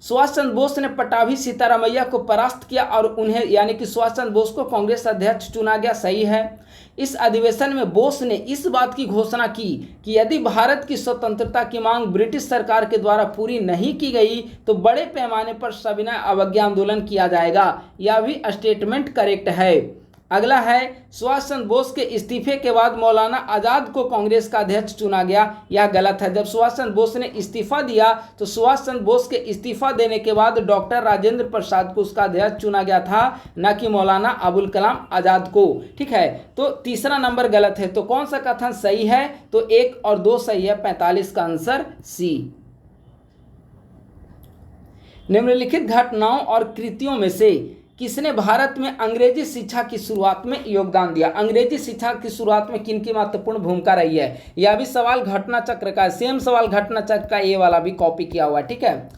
सुभाष चंद्र बोस ने पट्टाभी सीतारामैया को परास्त किया और उन्हें यानी कि सुभाष चंद्र बोस को कांग्रेस अध्यक्ष चुना गया, सही है। इस अधिवेशन में बोस ने इस बात की घोषणा की कि यदि भारत की स्वतंत्रता की मांग ब्रिटिश सरकार के द्वारा पूरी नहीं की गई तो बड़े पैमाने पर सविनय अवज्ञा आंदोलन किया जाएगा। यह भी स्टेटमेंट करेक्ट है। अगला है सुभाष चंद्र बोस के इस्तीफे के बाद मौलाना आज़ाद को कांग्रेस का अध्यक्ष चुना गया, यह गलत है। जब सुभाष चंद्र बोस ने इस्तीफा दिया तो सुभाष चंद्र बोस के इस्तीफा देने के बाद डॉक्टर राजेंद्र प्रसाद को उसका अध्यक्ष चुना गया था, न कि मौलाना अबुल कलाम आज़ाद को। ठीक है, तो तीसरा नंबर गलत है। तो कौन सा कथन सही है? तो 1 और 2 सही है। 45 का आंसर सी। निम्नलिखित घटनाओं और कृतियों में से किसने भारत में अंग्रेजी शिक्षा की शुरुआत में योगदान दिया? अंग्रेजी शिक्षा की शुरुआत में किन की महत्वपूर्ण भूमिका रही है? यह भी सवाल घटना चक्र का है। सेम सवाल घटना चक्र का ये वाला भी कॉपी किया हुआ है। ठीक है,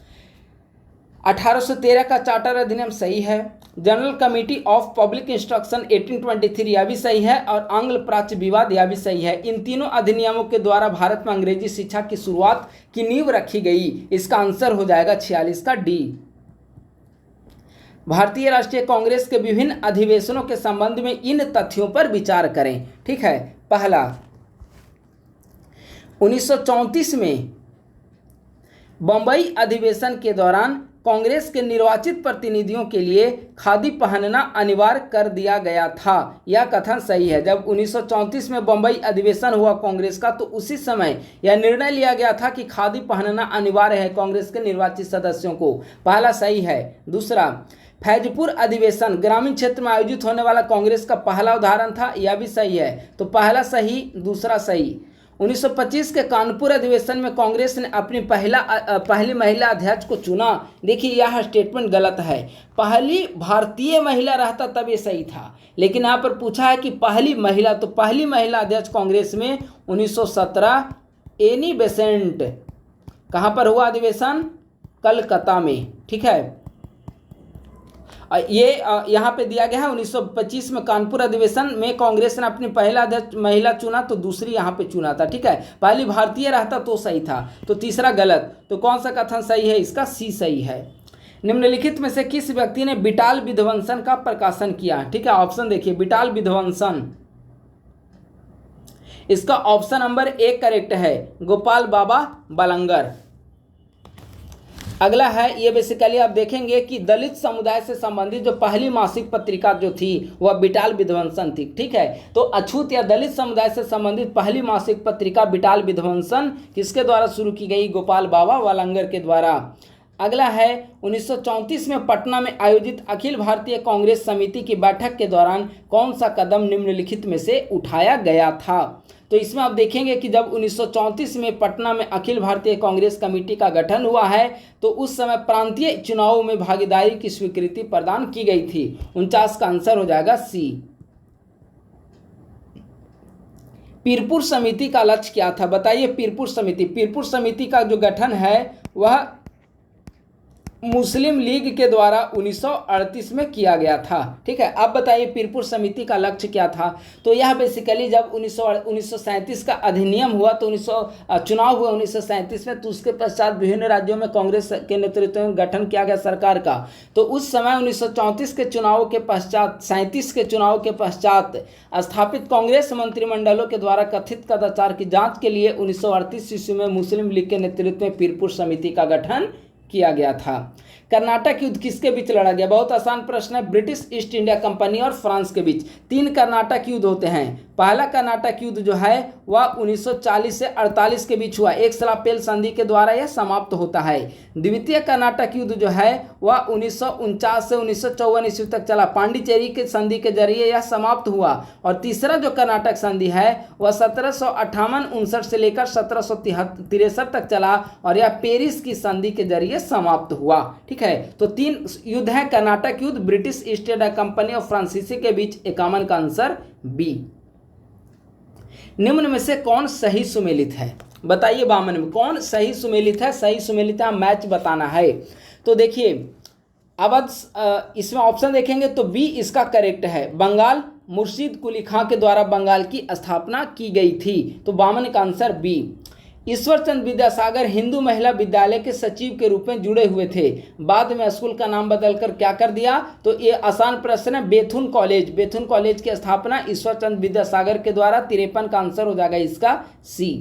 1813 का चार्टर अधिनियम सही है। General committee of public instruction 1823 यह भी सही है, और आंग्ल प्राच्य विवाद यह भी सही है। इन तीनों अधिनियमों के द्वारा भारत में अंग्रेजी शिक्षा की शुरुआत की नींव रखी गई। इसका आंसर हो जाएगा 46 का डी। भारतीय राष्ट्रीय कांग्रेस के विभिन्न अधिवेशनों के संबंध में इन तथ्यों पर विचार करें। ठीक है, पहला, 1934 में बंबई अधिवेशन के दौरान कांग्रेस के निर्वाचित प्रतिनिधियों के लिए खादी पहनना अनिवार्य कर दिया गया था। यह कथन सही है। जब 1934 में बंबई अधिवेशन हुआ कांग्रेस का, तो उसी समय यह निर्णय लिया गया था कि खादी पहनना अनिवार्य है कांग्रेस के निर्वाचित सदस्यों को। पहला सही है। दूसरा, फैजपुर अधिवेशन ग्रामीण क्षेत्र में आयोजित होने वाला कांग्रेस का पहला उदाहरण था। यह भी सही है। तो पहला सही, दूसरा सही। 1925 के कानपुर अधिवेशन में कांग्रेस ने अपनी पहली महिला अध्यक्ष को चुना। देखिए, यह स्टेटमेंट गलत है। पहली भारतीय महिला रहता तब ये सही था, लेकिन यहाँ पर पूछा है कि पहली महिला, तो पहली महिला अध्यक्ष कांग्रेस में 1917 एनी बेसेंट। कहाँ पर हुआ अधिवेशन? कलकत्ता में। ठीक है, ये यहाँ पे दिया गया है 1925 में कानपुर अधिवेशन में कांग्रेस ने अपनी पहला अध्यक्ष महिला चुना, तो दूसरी यहाँ पे चुना था। ठीक है, पहली भारतीय रहता तो सही था। तो तीसरा गलत। तो कौन सा कथन सही है? इसका सी सही है। निम्नलिखित में से किस व्यक्ति ने बिटाल विध्वंसन का प्रकाशन किया? ठीक है, ऑप्शन देखिए, बिटाल विध्वंसन, इसका ऑप्शन नंबर 1 करेक्ट है, गोपाल बाबा बलंगर। अगला है, ये बेसिकली आप देखेंगे कि दलित समुदाय से संबंधित जो पहली मासिक पत्रिका जो थी वह बिटाल विध्वंसन थी। ठीक है, तो अछूत या दलित समुदाय से संबंधित पहली मासिक पत्रिका बिटाल विध्वंसन किसके द्वारा शुरू की गई? गोपाल बाबा वालंगर के द्वारा। अगला है, 1934 में पटना में आयोजित अखिल भारतीय कांग्रेस समिति की बैठक के दौरान कौन सा कदम निम्नलिखित में से उठाया गया था? तो इसमें आप देखेंगे कि जब 1934 में पटना में अखिल भारतीय कांग्रेस कमेटी का गठन हुआ है, तो उस समय प्रांतीय चुनावों में भागीदारी की स्वीकृति प्रदान की गई थी। 49 का आंसर हो जाएगा सी। पीरपुर समिति का लक्ष्य क्या था? बताइए। पीरपुर समिति का जो गठन है वह मुस्लिम लीग के द्वारा 1938 में किया गया था। ठीक है, अब बताइए पीरपुर समिति का लक्ष्य क्या था? तो यह बेसिकली जब 1937 का अधिनियम हुआ, तो चुनाव हुआ 1937 में, तो उसके पश्चात विभिन्न राज्यों में कांग्रेस के नेतृत्व में गठन किया गया सरकार का। तो उस समय 1934 के चुनाव के पश्चात, 37 के चुनाव के पश्चात स्थापित कांग्रेस मंत्रिमंडलों के द्वारा कथित कदाचार की जाँच के लिए 1938 ईस्वी में मुस्लिम लीग के नेतृत्व में पीरपुर समिति का गठन किया गया था। कर्नाटक युद्ध किसके बीच लड़ा गया? बहुत आसान प्रश्न है। ब्रिटिश ईस्ट इंडिया कंपनी और फ्रांस के बीच 3 कर्नाटक युद्ध होते हैं। पहला कर्नाटक युद्ध जो है वह 1940 से 48 के बीच हुआ, एक सलापेल संधि के द्वारा यह समाप्त होता है। द्वितीय कर्नाटक युद्ध जो है वह 1949 से 1954 ईस्वी तक चला, पांडिचेरी के संधि के जरिए यह समाप्त हुआ। और तीसरा जो कर्नाटक संधि है वह 1758-59 से लेकर 1763 तक चला, और यह पेरिस की संधि के जरिए समाप्त हुआ। ठीक है, तो 3 युद्ध हैं, कर्नाटक युद्ध, ब्रिटिश ईस्ट इंडिया कंपनी और फ्रांसीसी के बीच। 51 का आंसर बी। निम्न में से कौन सही सुमेलित है? बताइए, बामन में कौन सही सुमेलित है? सही सुमेलित है, मैच बताना है। तो देखिए, अब इसमें ऑप्शन देखेंगे तो बी इसका करेक्ट है। बंगाल, मुर्शीद कुली खां के द्वारा बंगाल की स्थापना की गई थी। तो बामन का आंसर बी। ईश्वरचंद विद्यासागर हिंदू महिला विद्यालय के सचिव के रूप में जुड़े हुए थे, बाद में स्कूल का नाम बदलकर क्या कर दिया? तो ये आसान प्रश्न है, बेथुन कॉलेज। बेथुन कॉलेज की स्थापना ईश्वरचंद विद्यासागर के द्वारा। 53 का आंसर हो जाएगा इसका सी।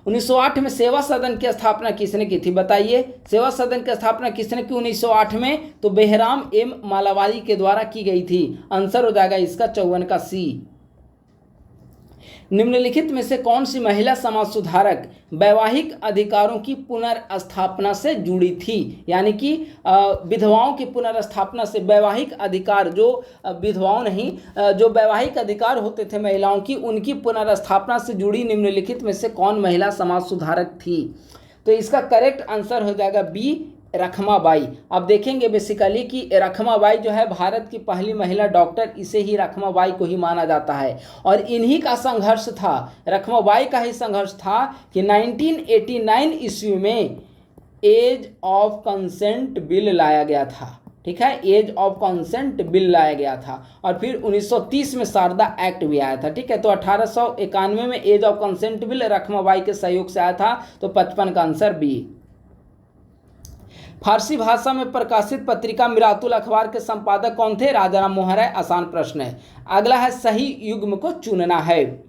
1908 में सेवा सदन की स्थापना किसने की थी? बताइए, सेवा सदन की स्थापना किसने की 1908 में? तो बेहराम एम मालावारी के द्वारा की गई थी। आंसर हो जाएगा इसका 54 का सी। निम्नलिखित में से कौन सी महिला समाज सुधारक वैवाहिक अधिकारों की पुनर्स्थापना से जुड़ी थी? यानी कि विधवाओं की पुनर्स्थापना से, वैवाहिक अधिकार जो विधवाओं नहीं, जो वैवाहिक अधिकार होते थे महिलाओं की, उनकी पुनर्स्थापना से जुड़ी निम्नलिखित में से कौन महिला समाज सुधारक थी? तो इसका करेक्ट आंसर हो जाएगा बी, रखमाबाई। अब देखेंगे बेसिकली कि रखमाबाई जो है भारत की पहली महिला डॉक्टर, इसे ही रखमाबाई को ही माना जाता है। और इन्हीं का संघर्ष था, रखमाबाई का ही संघर्ष था कि 1989 ईस्वी में एज ऑफ कंसेंट बिल लाया गया था। ठीक है, एज ऑफ कंसेंट बिल लाया गया था। और फिर 1930 में शारदा एक्ट भी आया था। ठीक है, तो 1891 में age of consent bill Rakhmabai के सहयोग से आया था, तो 55 का आंसर बी। फारसी भाषा में प्रकाशित पत्रिका मिरातुल अखबार के संपादक कौन थे? राजा राम मोहन राय। आसान प्रश्न है। अगला है सही युग्म को चुनना है।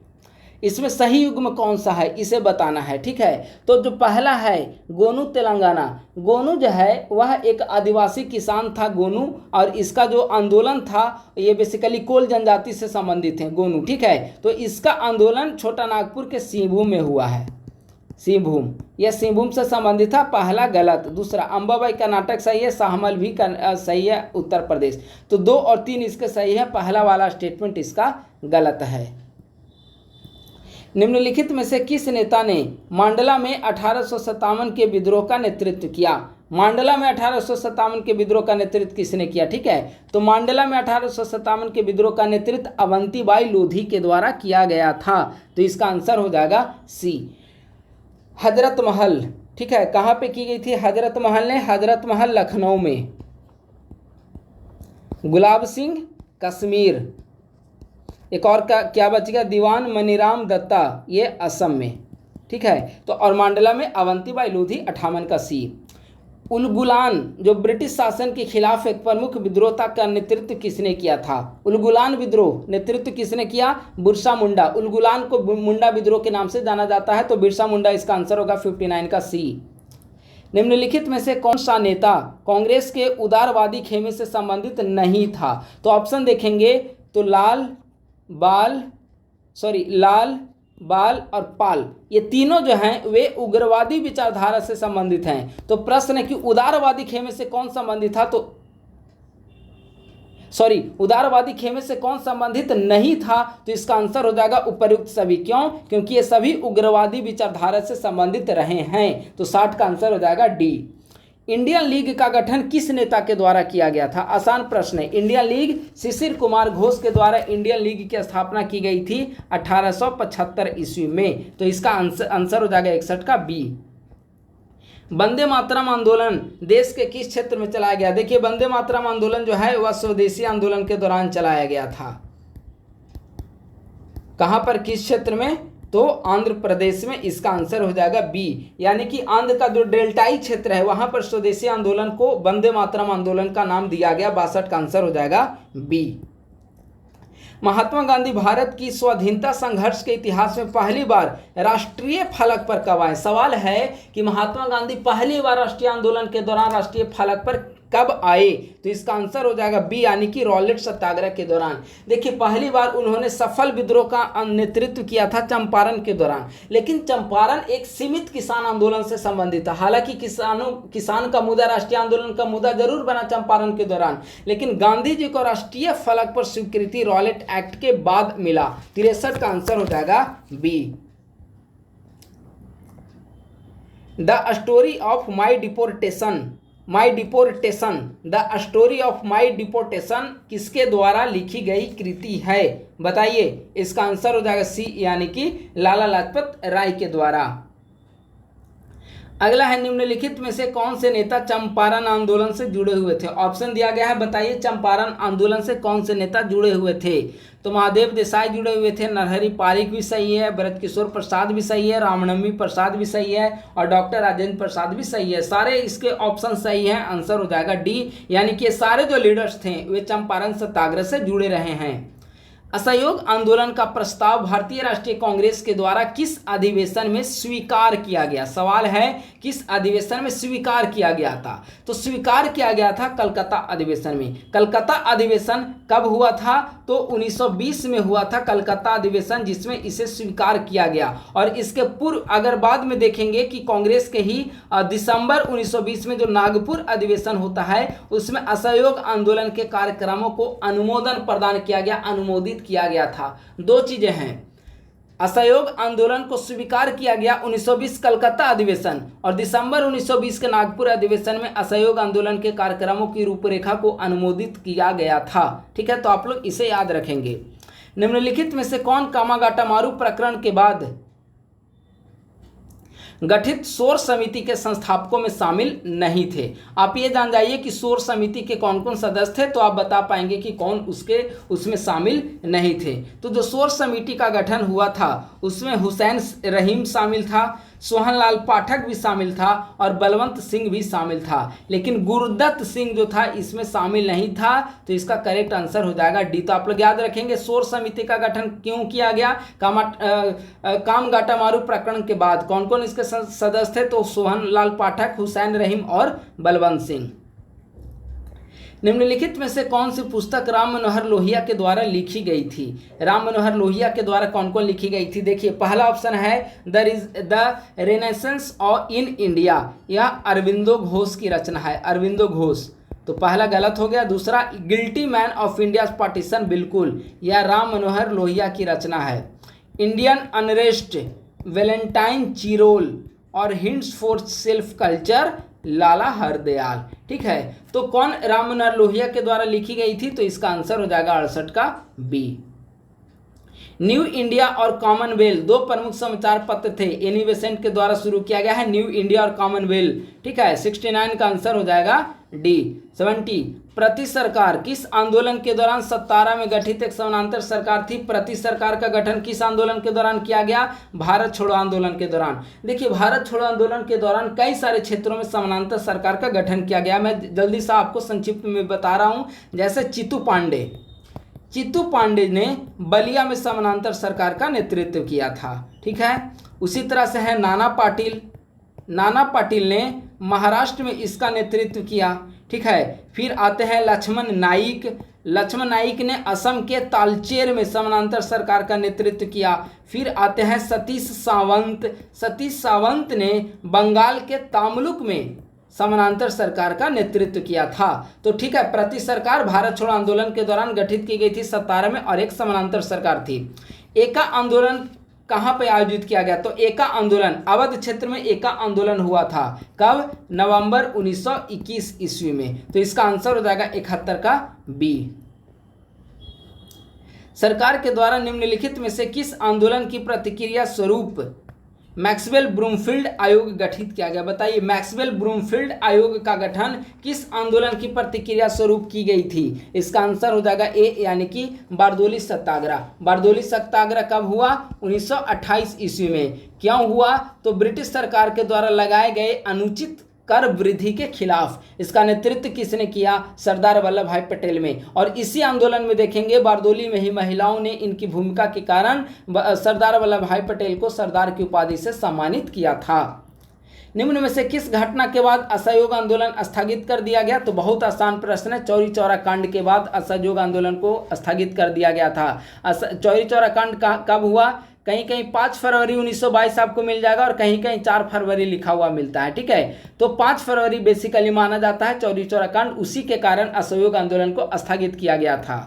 इसमें सही युग्म कौन सा है इसे बताना है। ठीक है, तो जो पहला है गोनू तेलंगाना। गोनू जो है वह एक आदिवासी किसान था गोनू, और इसका जो आंदोलन था ये बेसिकली कोल जनजाति से संबंधित है गोनू। ठीक है, तो इसका आंदोलन छोटा नागपुर के सिंहभूम में हुआ है। सिंहभूम, यह सिंहभूम से संबंधित था। पहला गलत। दूसरा अंबाबाई कर्नाटक सही है, शाहमल भी सही है उत्तर प्रदेश। तो 2 और 3 इसके सही है, पहला वाला स्टेटमेंट इसका गलत है। निम्नलिखित में से किस नेता ने मांडला में 1857 के विद्रोह का नेतृत्व किया? मांडला में 1857 के विद्रोह का नेतृत्व किसने किया? ठीक है, तो मांडला में 1857 के विद्रोह का नेतृत्व अवंतीबाई लोधी के द्वारा किया गया था। तो इसका आंसर हो जाएगा सी। हजरत महल, ठीक है, कहाँ पे की गई थी हजरत महल ने? हजरत महल लखनऊ में। गुलाब सिंह कश्मीर। एक और क्या बच गया? दीवान मनीराम दत्ता, ये असम में। ठीक है, तो और मांडला में अवंतीबाई लोधी 58 का सी। उलगुलान जो ब्रिटिश शासन के खिलाफ एक प्रमुख विद्रोह का नेतृत्व किसने किया था? उलगुलान विद्रोह नेतृत्व किसने किया? बिरसा मुंडा। उलगुलान को मुंडा विद्रोह के नाम से जाना जाता है, तो बिरसा मुंडा इसका आंसर होगा 59 का सी। निम्नलिखित में से कौन सा नेता कांग्रेस के उदारवादी खेमे से संबंधित नहीं था? तो ऑप्शन देखेंगे तो लाल, बाल और पाल, ये तीनों जो हैं वे उग्रवादी विचारधारा से संबंधित हैं। तो प्रश्न है कि उदारवादी खेमे से कौन संबंधित था? तो उदारवादी खेमे से कौन संबंधित नहीं था? तो इसका आंसर हो जाएगा उपर्युक्त सभी। क्यों? क्योंकि ये सभी उग्रवादी विचारधारा से संबंधित रहे हैं। तो 60 का आंसर हो जाएगा डी। इंडियन लीग का गठन किस नेता के द्वारा किया गया था? आसान प्रश्न है। इंडियन लीग शिशिर कुमार घोष के द्वारा इंडियन लीग की स्थापना की गई थी 1875 ईस्वी में। तो इसका आंसर हो जाएगा 61 का बी। वंदे मातरम आंदोलन देश के किस क्षेत्र में चलाया गया? देखिए, वंदे मातरम आंदोलन जो है वह स्वदेशी आंदोलन के दौरान चलाया गया था। कहां पर, किस क्षेत्र में? तो आंध्र प्रदेश में। इसका आंसर हो जाएगा बी, यानी कि आंध्र का जो डेल्टाई क्षेत्र है वहां पर स्वदेशी आंदोलन को वंदे मातरम आंदोलन का नाम दिया गया। 62 का आंसर हो जाएगा बी। महात्मा गांधी भारत की स्वाधीनता संघर्ष के इतिहास में पहली बार राष्ट्रीय फलक पर कब आए? सवाल है कि महात्मा गांधी पहली बार राष्ट्रीय आंदोलन के दौरान राष्ट्रीय फलक पर कब आए? तो इसका आंसर हो जाएगा बी, यानी कि रॉलेट सत्याग्रह के दौरान। देखिए, पहली बार उन्होंने सफल विद्रोह का नेतृत्व किया था चंपारण के दौरान, लेकिन चंपारण एक सीमित किसान आंदोलन से संबंधित था। हालांकि किसान का मुद्दा राष्ट्रीय आंदोलन का मुद्दा जरूर बना चंपारण के दौरान, लेकिन गांधी जी को राष्ट्रीय फलक पर स्वीकृति रॉलेट एक्ट के बाद मिला। 63 का आंसर हो जाएगा B. The story of my deportation, the story of my deportation किसके द्वारा लिखी गई कृति है? बताइए, इसका आंसर हो जाएगा सी, यानी कि लाला लाजपत राय के द्वारा। अगला है निम्नलिखित में से कौन से नेता चंपारण आंदोलन से जुड़े हुए थे? ऑप्शन दिया गया है, बताइए चंपारण आंदोलन से कौन से नेता जुड़े हुए थे? तो महादेव देसाई जुड़े हुए थे, नरहरि पारिक भी सही है, ब्रजकिशोर प्रसाद भी सही है, रामनवमी प्रसाद भी सही है, और डॉक्टर राजेंद्र प्रसाद भी सही है। सारे इसके ऑप्शन सही हैं। आंसर हो जाएगा डी, यानी कि सारे जो लीडर्स थे वे चंपारण सत्याग्रह से जुड़े रहे हैं। असहयोग आंदोलन का प्रस्ताव भारतीय राष्ट्रीय कांग्रेस के द्वारा किस अधिवेशन में स्वीकार किया गया? सवाल है किस अधिवेशन में स्वीकार किया गया था? तो स्वीकार किया गया था कलकत्ता अधिवेशन में। कलकत्ता अधिवेशन कब हुआ था? तो 1920 में हुआ था कलकत्ता अधिवेशन, जिसमें इसे स्वीकार किया गया। और इसके पूर्व अगर बाद में देखेंगे कि कांग्रेस के ही दिसंबर 1920 में जो नागपुर अधिवेशन होता है उसमें असहयोग आंदोलन के कार्यक्रमों को अनुमोदन प्रदान किया गया, अनुमोदित किया गया था। 2 चीजें हैं, असहयोग आंदोलन को स्वीकार किया गया 1920 कलकत्ता अधिवेशन, और दिसंबर 1920 के नागपुर अधिवेशन में असहयोग आंदोलन के कार्यक्रमों की रूपरेखा को अनुमोदित किया गया था। ठीक है, तो आप लोग इसे याद रखेंगे। निम्नलिखित में से कौन कामागाटा मारू प्रकरण के बाद गठित शोर समिति के संस्थापकों में शामिल नहीं थे। आप ये जान जाइए कि शोर समिति के कौन कौन सदस्य थे, तो आप बता पाएंगे कि कौन उसमें शामिल नहीं थे। तो जो शोर समिति का गठन हुआ था उसमें हुसैन रहीम शामिल था, सोहनलाल पाठक भी शामिल था और बलवंत सिंह भी शामिल था, लेकिन गुरुदत्त सिंह जो था इसमें शामिल नहीं था। तो इसका करेक्ट आंसर हो जाएगा डी। तो आप लोग याद रखेंगे शोर समिति का गठन क्यों किया गया। कामगाटामारू प्रकरण के बाद कौन कौन इसके सदस्य थे, तो सोहनलाल पाठक, हुसैन रहीम और बलवंत सिंह। निम्नलिखित में से कौन सी पुस्तक राम मनोहर लोहिया के द्वारा लिखी गई थी। राम मनोहर लोहिया के द्वारा कौन कौन लिखी गई थी। देखिए पहला ऑप्शन है the renaissance of in India, यह अरविंदो घोष की रचना है, अरविंदो घोष। तो पहला गलत हो गया। दूसरा guilty man of India partition, बिल्कुल यह राम मनोहर लोहिया की रचना है। इंडियन अनरेस्ट, वैलेंटाइन चिरोल और हिंट्स फॉर सेल्फ कल्चर, लाला हरदयाल। ठीक है, तो कौन राम मनोहर लोहिया के द्वारा लिखी गई थी, तो इसका आंसर हो जाएगा 68 का बी। न्यू इंडिया और कॉमनवेल्थ दो प्रमुख समाचार पत्र थे, एनी बेसेंट के द्वारा शुरू किया गया है, न्यू इंडिया और कॉमनवेल्थ। ठीक है, 69 का आंसर हो जाएगा डी। 70 प्रति सरकार किस आंदोलन के दौरान सत्तारा में गठित एक समानांतर सरकार थी। प्रति सरकार का गठन किस आंदोलन के दौरान किया गया, भारत छोड़ो आंदोलन के दौरान। देखिए भारत छोड़ो आंदोलन के दौरान कई सारे क्षेत्रों में समानांतर सरकार का गठन किया गया। मैं जल्दी से आपको संक्षिप्त में बता रहा हूं। जैसे चित्तू पांडे ने बलिया में समानांतर सरकार का नेतृत्व किया था। ठीक है, उसी तरह से है नाना पाटिल ने महाराष्ट्र में इसका नेतृत्व किया। ठीक है, फिर आते हैं लक्ष्मण नाइक ने असम के तालचेर में समानांतर सरकार का नेतृत्व किया। फिर आते हैं सतीश सावंत ने बंगाल के तामुलुक में समानांतर सरकार का नेतृत्व किया था। तो ठीक है, प्रति सरकार भारत छोड़ो आंदोलन के दौरान गठित की गई थी 17 में और एक समानांतर सरकार थी। एका आंदोलन कहाँ पे आयोजित किया गया, तो एका आंदोलन अवध क्षेत्र में एका आंदोलन हुआ था। कब, नवंबर 1921 ईस्वी में। तो इसका आंसर हो जाएगा 71 का बी। सरकार के द्वारा निम्नलिखित में से किस आंदोलन की प्रतिक्रिया स्वरूप मैक्सवेल ब्रूमफील्ड आयोग गठित किया गया। बताइए मैक्सवेल ब्रूमफील्ड आयोग का गठन किस आंदोलन की प्रतिक्रिया स्वरूप की गई थी। इसका आंसर हो जाएगा ए, यानी कि बारदोली सत्याग्रह। बारदोली सत्याग्रह कब हुआ, 1928 ईस्वी में। क्यों हुआ, तो ब्रिटिश सरकार के द्वारा लगाए गए अनुचित कर वृद्धि के खिलाफ। इसका नेतृत्व किसने किया, सरदार वल्लभ भाई पटेल में। और इसी आंदोलन में देखेंगे बारदोली में ही महिलाओं ने इनकी भूमिका के कारण सरदार वल्लभ भाई पटेल को सरदार की उपाधि से सम्मानित किया था। निम्न में से किस घटना के बाद असहयोग आंदोलन स्थगित कर दिया गया, तो बहुत आसान प्रश्न है। चौरी चौरा कांड के बाद असहयोग आंदोलन को स्थगित कर दिया गया था। चौरी चौरा कांड कब हुआ, कहीं कहीं 5 फरवरी 1922 आपको मिल जाएगा और कहीं कहीं 4 फरवरी लिखा हुआ मिलता है। ठीक है, तो 5 फरवरी बेसिकली माना जाता है चौरी चौरा कांड, उसी के कारण असहयोग आंदोलन को स्थगित किया गया था।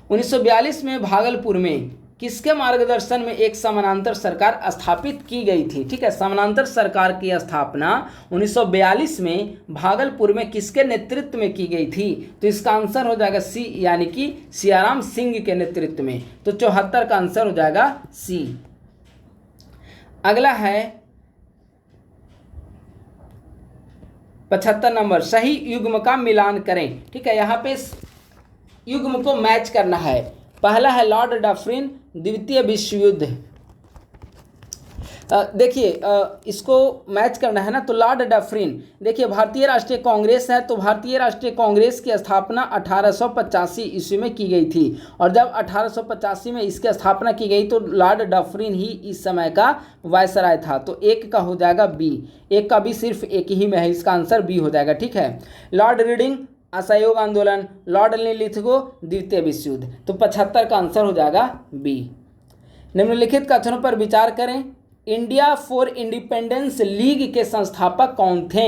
1942 में भागलपुर में किसके मार्गदर्शन में एक समानांतर सरकार स्थापित की गई थी। ठीक है, समानांतर सरकार की स्थापना 1942 में भागलपुर में किसके नेतृत्व में की गई थी, तो इसका आंसर हो जाएगा सी, यानी कि सियाराम सिंह के नेतृत्व में। तो 74 का आंसर हो जाएगा सी। अगला है 75 नंबर, सही युग्म का मिलान करें। ठीक है, यहाँ पे युग्म को मैच करना है। पहला है लॉर्ड डफरिन, द्वितीय विश्व युद्ध। देखिए इसको मैच करना है ना, तो लॉर्ड डफरिन, देखिए भारतीय राष्ट्रीय कांग्रेस है, तो भारतीय राष्ट्रीय कांग्रेस की स्थापना 1885 ईस्वी में की गई थी। और जब 1885 में इसकी स्थापना की गई तो लॉर्ड डफरिन ही इस समय का वायसराय था। तो एक का हो जाएगा बी, एक का बी सिर्फ एक ही में है, इसका आंसर बी हो जाएगा। ठीक है, लॉर्ड रीडिंग असहयोग आंदोलन, लॉर्ड लिथगो द्वितीय विश्व युद्ध। तो 75 का आंसर हो जाएगा बी। निम्नलिखित कथनों पर विचार करें। इंडिया फॉर इंडिपेंडेंस लीग के संस्थापक कौन थे।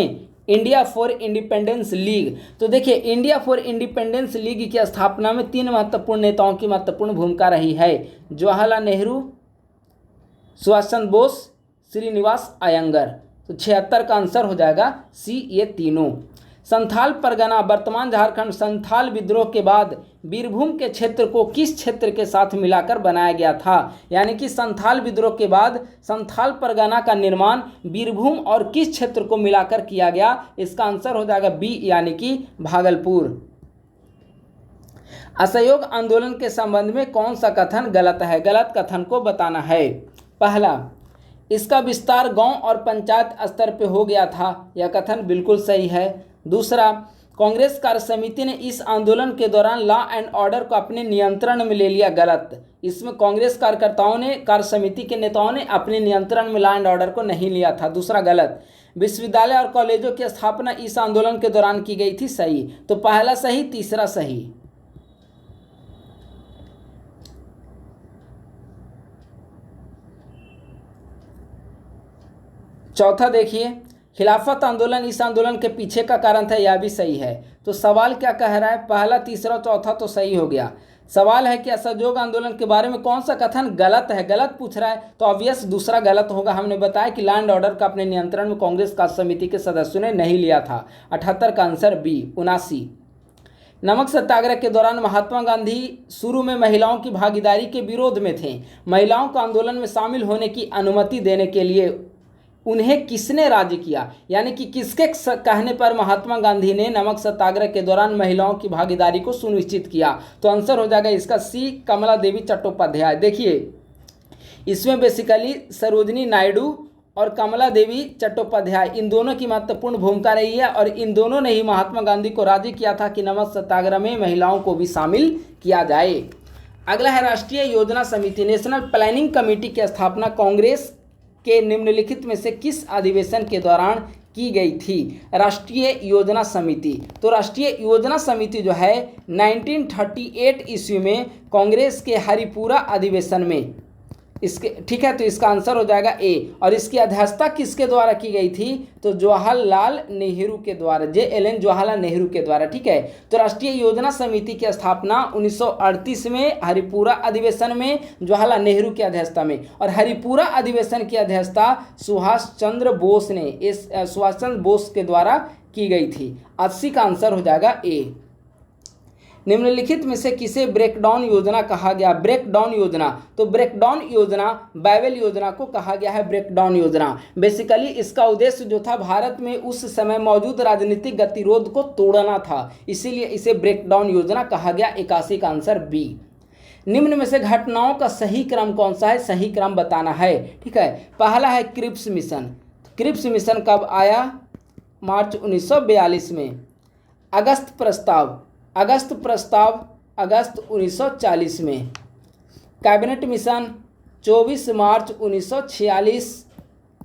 इंडिया फॉर इंडिपेंडेंस लीग, तो देखिए इंडिया फॉर इंडिपेंडेंस लीग की स्थापना में 3 महत्वपूर्ण नेताओं की महत्वपूर्ण भूमिका रही है, जवाहरलाल नेहरू, सुभाष चंद्र बोस, श्रीनिवास अयंगर। तो 76 का आंसर हो जाएगा सी, ये तीनों। संथाल परगना वर्तमान झारखंड संथाल विद्रोह के बाद बीरभूम के क्षेत्र को किस क्षेत्र के साथ मिलाकर बनाया गया था? यानी कि संथाल विद्रोह के बाद संथाल परगना का निर्माण बीरभूम और किस क्षेत्र को मिलाकर किया गया? इसका आंसर हो जाएगा बी, यानी कि भागलपुर। असहयोग आंदोलन के संबंध में कौन सा कथन गलत है? गलत कथन को बताना है। पहला, इसका विस्तार गांव और पंचायत स्तर पर हो गया था, यह कथन बिल्कुल सही है। दूसरा, कांग्रेस कार्य समिति ने इस आंदोलन के दौरान लॉ एंड ऑर्डर को अपने नियंत्रण में ले लिया, गलत। इसमें कांग्रेस कार्यकर्ताओं ने, कार्य समिति के नेताओं ने अपने नियंत्रण में लॉ एंड ऑर्डर को नहीं लिया था, दूसरा गलत। विश्वविद्यालय और कॉलेजों की स्थापना इस आंदोलन के दौरान की गई थी, सही। तो पहला सही, तीसरा सही। चौथा देखिए, खिलाफत आंदोलन इस आंदोलन के पीछे का कारण था, यह भी सही है। तो सवाल क्या कह रहा है? पहला, तीसरा, चौथा तो सही हो गया। सवाल है कि असहयोग आंदोलन के बारे में कौन सा कथन गलत है? गलत पूछ रहा है, तो ऑब्वियस दूसरा गलत होगा। हमने बताया कि लॉ एंड ऑर्डर का अपने नियंत्रण में कांग्रेस कार्य समिति के सदस्यों ने नहीं लिया था। 78 का आंसर बी, 79। नमक सत्याग्रह के दौरान महात्मा गांधी शुरू में महिलाओं की भागीदारी के विरोध में थे। महिलाओं को आंदोलन में शामिल होने की अनुमति देने के लिए उन्हें किसने राजी किया? यानी कि किसके कहने पर महात्मा गांधी ने नमक सत्याग्रह के दौरान महिलाओं की भागीदारी को सुनिश्चित किया? तो आंसर हो जाएगा इसका सी, कमला देवी चट्टोपाध्याय। देखिए, इसमें बेसिकली सरोजिनी नायडू और कमला देवी चट्टोपाध्याय, इन दोनों की महत्वपूर्ण भूमिका रही है, और इन दोनों ने ही महात्मा गांधी को राजी किया था कि नमक सत्याग्रह में महिलाओं को भी शामिल किया जाए। अगला है राष्ट्रीय योजना समिति, नेशनल प्लानिंग कमेटी की स्थापना कांग्रेस के निम्नलिखित में से किस अधिवेशन के दौरान की गई थी? राष्ट्रीय योजना समिति। तो राष्ट्रीय योजना समिति जो है 1938 ईस्वी में कांग्रेस के हरिपुरा अधिवेशन में, इसके ठीक है, तो इसका आंसर हो जाएगा ए। और इसकी अध्यक्षता किसके द्वारा की गई थी? तो जवाहरलाल नेहरू के द्वारा, JLN जवाहरलाल नेहरू के द्वारा। ठीक है, तो राष्ट्रीय योजना समिति की स्थापना 1938 में हरिपुरा अधिवेशन में जवाहरलाल नेहरू की अध्यक्षता में, और हरिपुरा अधिवेशन की अध्यक्षता सुभाष चंद्र बोस के द्वारा की गई थी। 80 का आंसर हो जाएगा ए। निम्नलिखित में से किसे ब्रेकडाउन योजना कहा गया? ब्रेकडाउन योजना, तो ब्रेकडाउन योजना बाइवेल योजना को कहा गया है। ब्रेकडाउन योजना बेसिकली इसका उद्देश्य जो था, भारत में उस समय मौजूद राजनीतिक गतिरोध को तोड़ना था, इसीलिए इसे ब्रेकडाउन योजना कहा गया। 81 का आंसर बी। निम्न में से घटनाओं का सही क्रम कौन सा है? सही क्रम बताना है। ठीक है, पहला है क्रिप्स मिशन। क्रिप्स मिशन कब आया? मार्च 1942 में। अगस्त प्रस्ताव अगस्त 1940 में। कैबिनेट मिशन 24 मार्च 1946,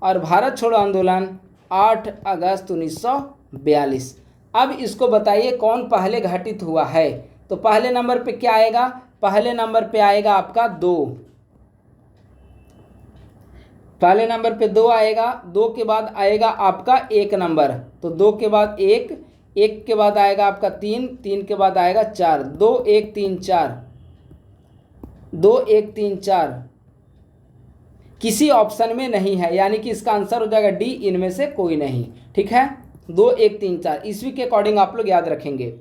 और भारत छोड़ो आंदोलन 8 अगस्त 1942। अब इसको बताइए कौन पहले घटित हुआ है? तो पहले नंबर पे क्या आएगा? पहले नंबर पे आएगा आपका 2। पहले नंबर पे 2 आएगा, 2 के बाद आएगा आपका 1 नंबर, तो 2 के बाद 1 के बाद आएगा आपका 3 के बाद आएगा 4, 2 1 3 4, 2 1 3 4 किसी ऑप्शन में नहीं है, यानी कि इसका आंसर हो जाएगा डी, इनमें से कोई नहीं। ठीक है, 2 1 3 4 ईस्वी के अकॉर्डिंग आप लोग याद रखेंगे।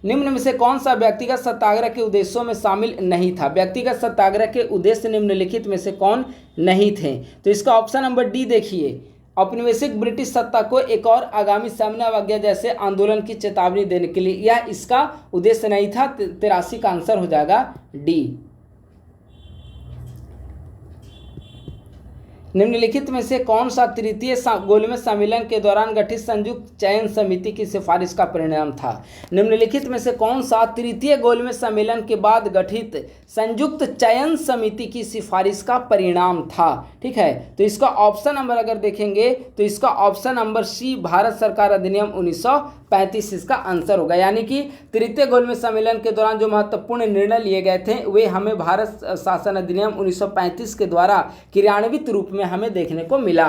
निम्न में से कौन सा व्यक्तिगत सत्याग्रह के उद्देश्यों में शामिल नहीं था? व्यक्तिगत सत्याग्रह के उद्देश्य निम्नलिखित में से कौन नहीं थे? तो इसका ऑप्शन नंबर डी देखिए, औपनिवेशिक ब्रिटिश सत्ता को एक और आगामी सामना अवज्ञा जैसे आंदोलन की चेतावनी देने के लिए, यह इसका उद्देश्य नहीं था। 83 का आंसर हो जाएगा डी। निम्नलिखित में से कौन सा तृतीय गोलमेज सम्मेलन के दौरान गठित संयुक्त चयन समिति की सिफारिश का परिणाम था? निम्नलिखित में से कौन सा तृतीय गोलमेज सम्मेलन के बाद गठित संयुक्त चयन समिति की सिफारिश का परिणाम था? ठीक है, तो इसका ऑप्शन नंबर अगर देखेंगे तो इसका ऑप्शन नंबर सी, भारत सरकार अधिनियम 1935 इसका आंसर होगा। यानी कि तृतीय गोलमेज सम्मेलन के दौरान जो महत्वपूर्ण निर्णय लिए गए थे वे हमें भारत शासन अधिनियम 1935 के द्वारा क्रियान्वित रूप में हमें देखने को मिला।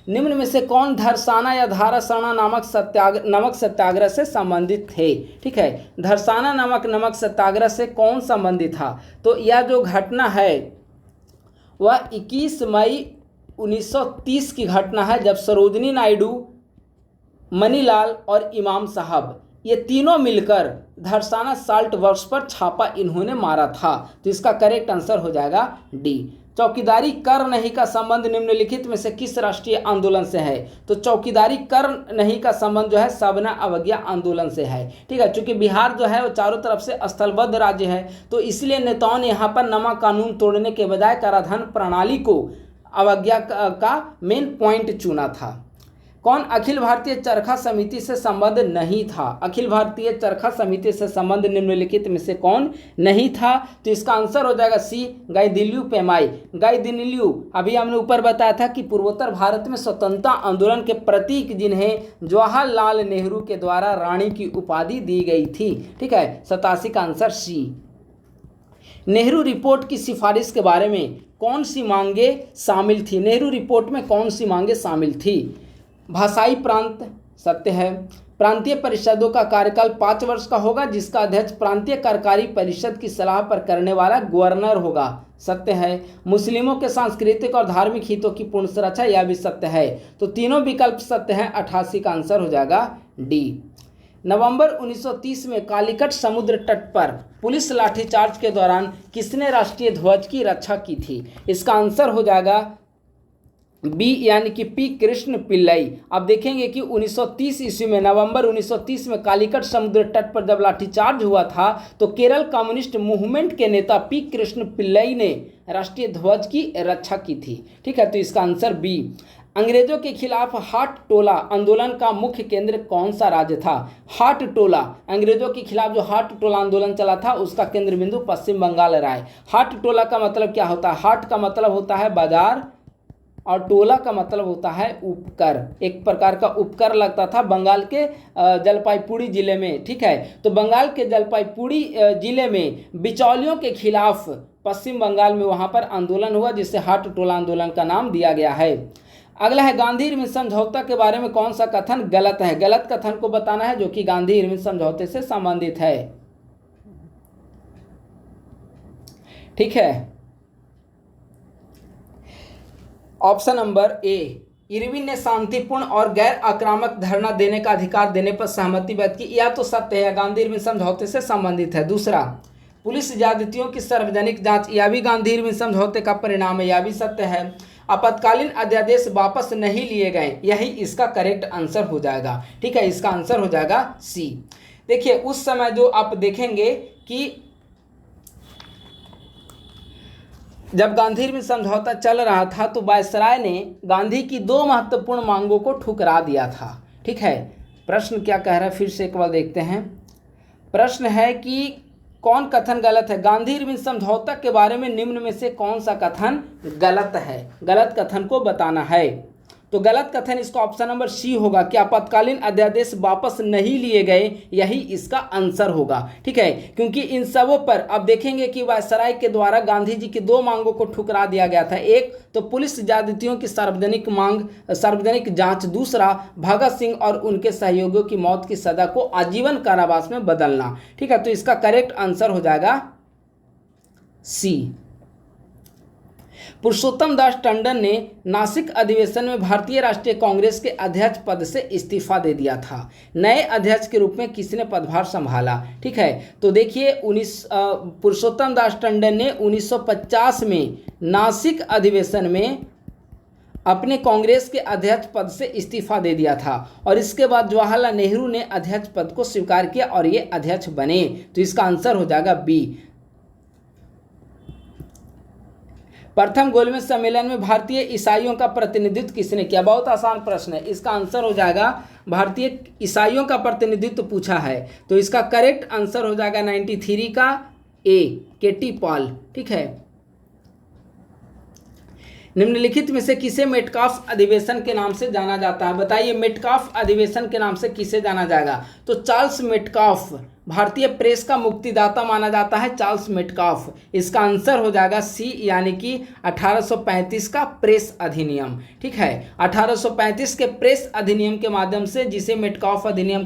निम्न में से कौन धरसाना या धारासणा नमक सत्याग्रह से संबंधित थे? ठीक है, धरसाना नमक सत्याग्रह से कौन संबंधित था? तो यह जो घटना है वह 21 मई 1930 की घटना है, जब सरोजिनी नायडू मनीलाल और इमाम साहब, ये तीनों मिलकर धरसाना साल्ट वर्क्स पर छापा इन्होंने मारा था। तो इसका करेक्ट आंसर हो जाएगा डी। चौकीदारी कर नहीं का संबंध निम्नलिखित में से किस राष्ट्रीय आंदोलन से है? तो चौकीदारी कर नहीं का संबंध जो है सबना अवज्ञा आंदोलन से है। ठीक है, चूंकि बिहार जो है वो चारों तरफ से स्थलबद्ध राज्य है, तो इसलिए नेताओं ने यहाँ पर नमक कानून तोड़ने के बजाय कराधान प्रणाली को अवज्ञा का मेन पॉइंट चुना था। कौन अखिल भारतीय चरखा समिति से संबंध नहीं था? अखिल भारतीय चरखा समिति से संबंध निम्नलिखित में से कौन नहीं था? तो इसका आंसर हो जाएगा सी, गाइदिन्ल्यू पेमाई। गाइदिन्ल्यू अभी हमने ऊपर बताया था कि पूर्वोत्तर भारत में स्वतंत्रता आंदोलन के प्रतीक जिन्हें जवाहरलाल नेहरू के द्वारा रानी की उपाधि दी गई थी। ठीक है, 87 का आंसर सी। नेहरू रिपोर्ट की सिफारिश के बारे में कौन सी मांगे शामिल थी? नेहरू रिपोर्ट में कौन सी मांगे शामिल थी? भाषाई प्रांत, सत्य है। प्रांतीय परिषदों का कार्यकाल 5 वर्ष का होगा, जिसका अध्यक्ष प्रांतीय कार्यकारी परिषद की सलाह पर करने वाला गवर्नर होगा, सत्य है। मुस्लिमों के सांस्कृतिक और धार्मिक हितों की पूर्ण सुरक्षा, यह भी सत्य है। तो तीनों विकल्प सत्य हैं, 88 का आंसर हो जाएगा डी। नवंबर 1930 में कालीकट समुद्र तट पर पुलिस लाठीचार्ज के दौरान किसने राष्ट्रीय ध्वज की रक्षा की थी? इसका आंसर हो जाएगा बी, यानी कि पी कृष्ण पिल्लई। अब देखेंगे कि 1930 ईस्वी में, नवंबर 1930 में कालीकट समुद्र तट पर जब लाठीचार्ज हुआ था तो केरल कम्युनिस्ट मूवमेंट के नेता पी कृष्ण पिल्लई ने राष्ट्रीय ध्वज की रक्षा की थी। ठीक है, तो इसका आंसर बी। अंग्रेजों के खिलाफ हाट टोला आंदोलन का मुख्य केंद्र कौन सा राज्य था? हाट टोला, अंग्रेजों के खिलाफ जो हाट टोला आंदोलन चला था उसका केंद्र बिंदु पश्चिम बंगाल रहा है। हाट टोला का मतलब क्या होता है? हाट का मतलब होता है बाजार और टोला का मतलब होता है उपकर। एक प्रकार का उपकर लगता था बंगाल के जलपाईगुड़ी जिले में। ठीक है, तो बंगाल के जलपाईगुड़ी जिले में बिचौलियों के खिलाफ पश्चिम बंगाल में वहां पर आंदोलन हुआ, जिससे हाट टोला आंदोलन का नाम दिया गया है। अगला है गांधी इरविन समझौता के बारे में कौन सा कथन गलत है? गलत कथन को बताना है जो कि गांधी इरविन समझौते से संबंधित है। ठीक है, ऑप्शन नंबर ए, इरविन ने शांतिपूर्ण और गैर आक्रामक धरना देने का अधिकार देने पर सहमति व्यक्त की, यह तो सत्य है, गांधी इरविन समझौते से संबंधित है। दूसरा, पुलिस ज्यादतियों की सार्वजनिक जांच, यह भी गांधी इरविन समझौते का परिणाम है, यह भी सत्य है। आपातकालीन अध्यादेश वापस नहीं लिए गए, यही इसका करेक्ट आंसर हो जाएगा। ठीक है, इसका आंसर हो जाएगा सी। देखिए, उस समय जो आप देखेंगे कि जब गांधी इरविन समझौता चल रहा था तो वायसराय ने गांधी की 2 महत्वपूर्ण मांगों को ठुकरा दिया था। ठीक है, प्रश्न क्या कह रहा है फिर से एक बार देखते हैं। प्रश्न है कि कौन कथन गलत है? गांधी इरविन समझौता के बारे में निम्न में से कौन सा कथन गलत है? गलत कथन को बताना है। तो गलत कथन इसका ऑप्शन नंबर सी होगा कि आपातकालीन अध्यादेश वापस नहीं लिए गए, यही इसका आंसर होगा। ठीक है, क्योंकि इन सबों पर अब देखेंगे कि वायसराय के द्वारा गांधी जी की 2 मांगों को ठुकरा दिया गया था। एक तो पुलिस ज्यादतियों की सार्वजनिक जांच, दूसरा भगत सिंह और उनके सहयोगियों की मौत की सजा को आजीवन कारावास में बदलना। ठीक है, तो इसका करेक्ट आंसर हो जाएगा सी। पुरुषोत्तम दास टंडन ने नासिक अधिवेशन में भारतीय राष्ट्रीय कांग्रेस के अध्यक्ष पद से इस्तीफा दे दिया था। नए अध्यक्ष के रूप में किसने पदभार संभाला? ठीक है, तो देखिए पुरुषोत्तम दास टंडन ने 1950 में नासिक अधिवेशन में अपने कांग्रेस के अध्यक्ष पद से इस्तीफा दे दिया था और इसके बाद जवाहरलाल नेहरू ने अध्यक्ष पद को स्वीकार किया और ये अध्यक्ष बने। तो इसका आंसर हो जाएगा बी। प्रथम गोलमेज सम्मेलन में भारतीय ईसाइयों का प्रतिनिधित्व किसने किया? बहुत आसान प्रश्न है, इसका आंसर हो जाएगा भारतीय ईसाइयों का प्रतिनिधित्व पूछा है, तो इसका करेक्ट आंसर हो जाएगा 93 का ए, केटी पॉल। ठीक है, निम्नलिखित में से किसे मेटकाफ अधिवेशन के नाम से जाना जाता है? बताइए, मेटकाफ अधिवेशन के नाम से किसे जाना जाएगा? तो चार्ल्स मेटकाफ, भारतीय प्रेस का मुक्तिदाता माना जाता है चार्ल्स मेटकाफ। इसका आंसर हो जाएगा सी, यानी कि 1835 का प्रेस अधिनियम। ठीक है, 1835 के प्रेस अधिनियम के माध्यम से जिसे मेटकाफ अधिनियम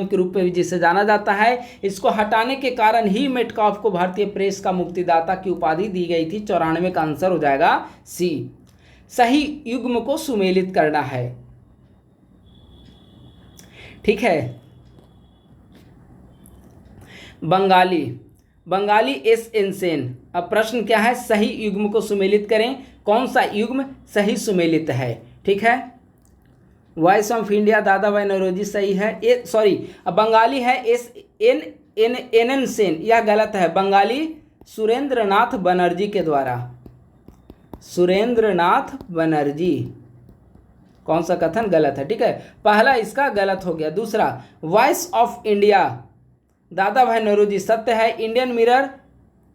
के रूप में जिसे जाना जाता है, इसको हटाने के कारण ही मेटकाफ को भारतीय प्रेस का मुक्तिदाता की उपाधि दी गई थी। 94 का आंसर हो जाएगा सी। सही युग्म को सुमेलित करना है। ठीक है। Bengali, Bengali S N Sen. अब प्रश्न क्या है, सही युग्म को सुमेलित करें। कौन सा युग्म सही सुमेलित है? ठीक है, वॉइस ऑफ इंडिया दादा भाई नौरोजी सही है। अब बंगाली है S N N N N Sen, यह गलत है। बंगाली सुरेंद्र नाथ बनर्जी के द्वारा, सुरेंद्र नाथ बनर्जी। कौन सा कथन गलत है? ठीक है, पहला इसका गलत हो गया। दूसरा, वॉइस ऑफ इंडिया दादा भाई नौरोजी सत्य है। इंडियन मिरर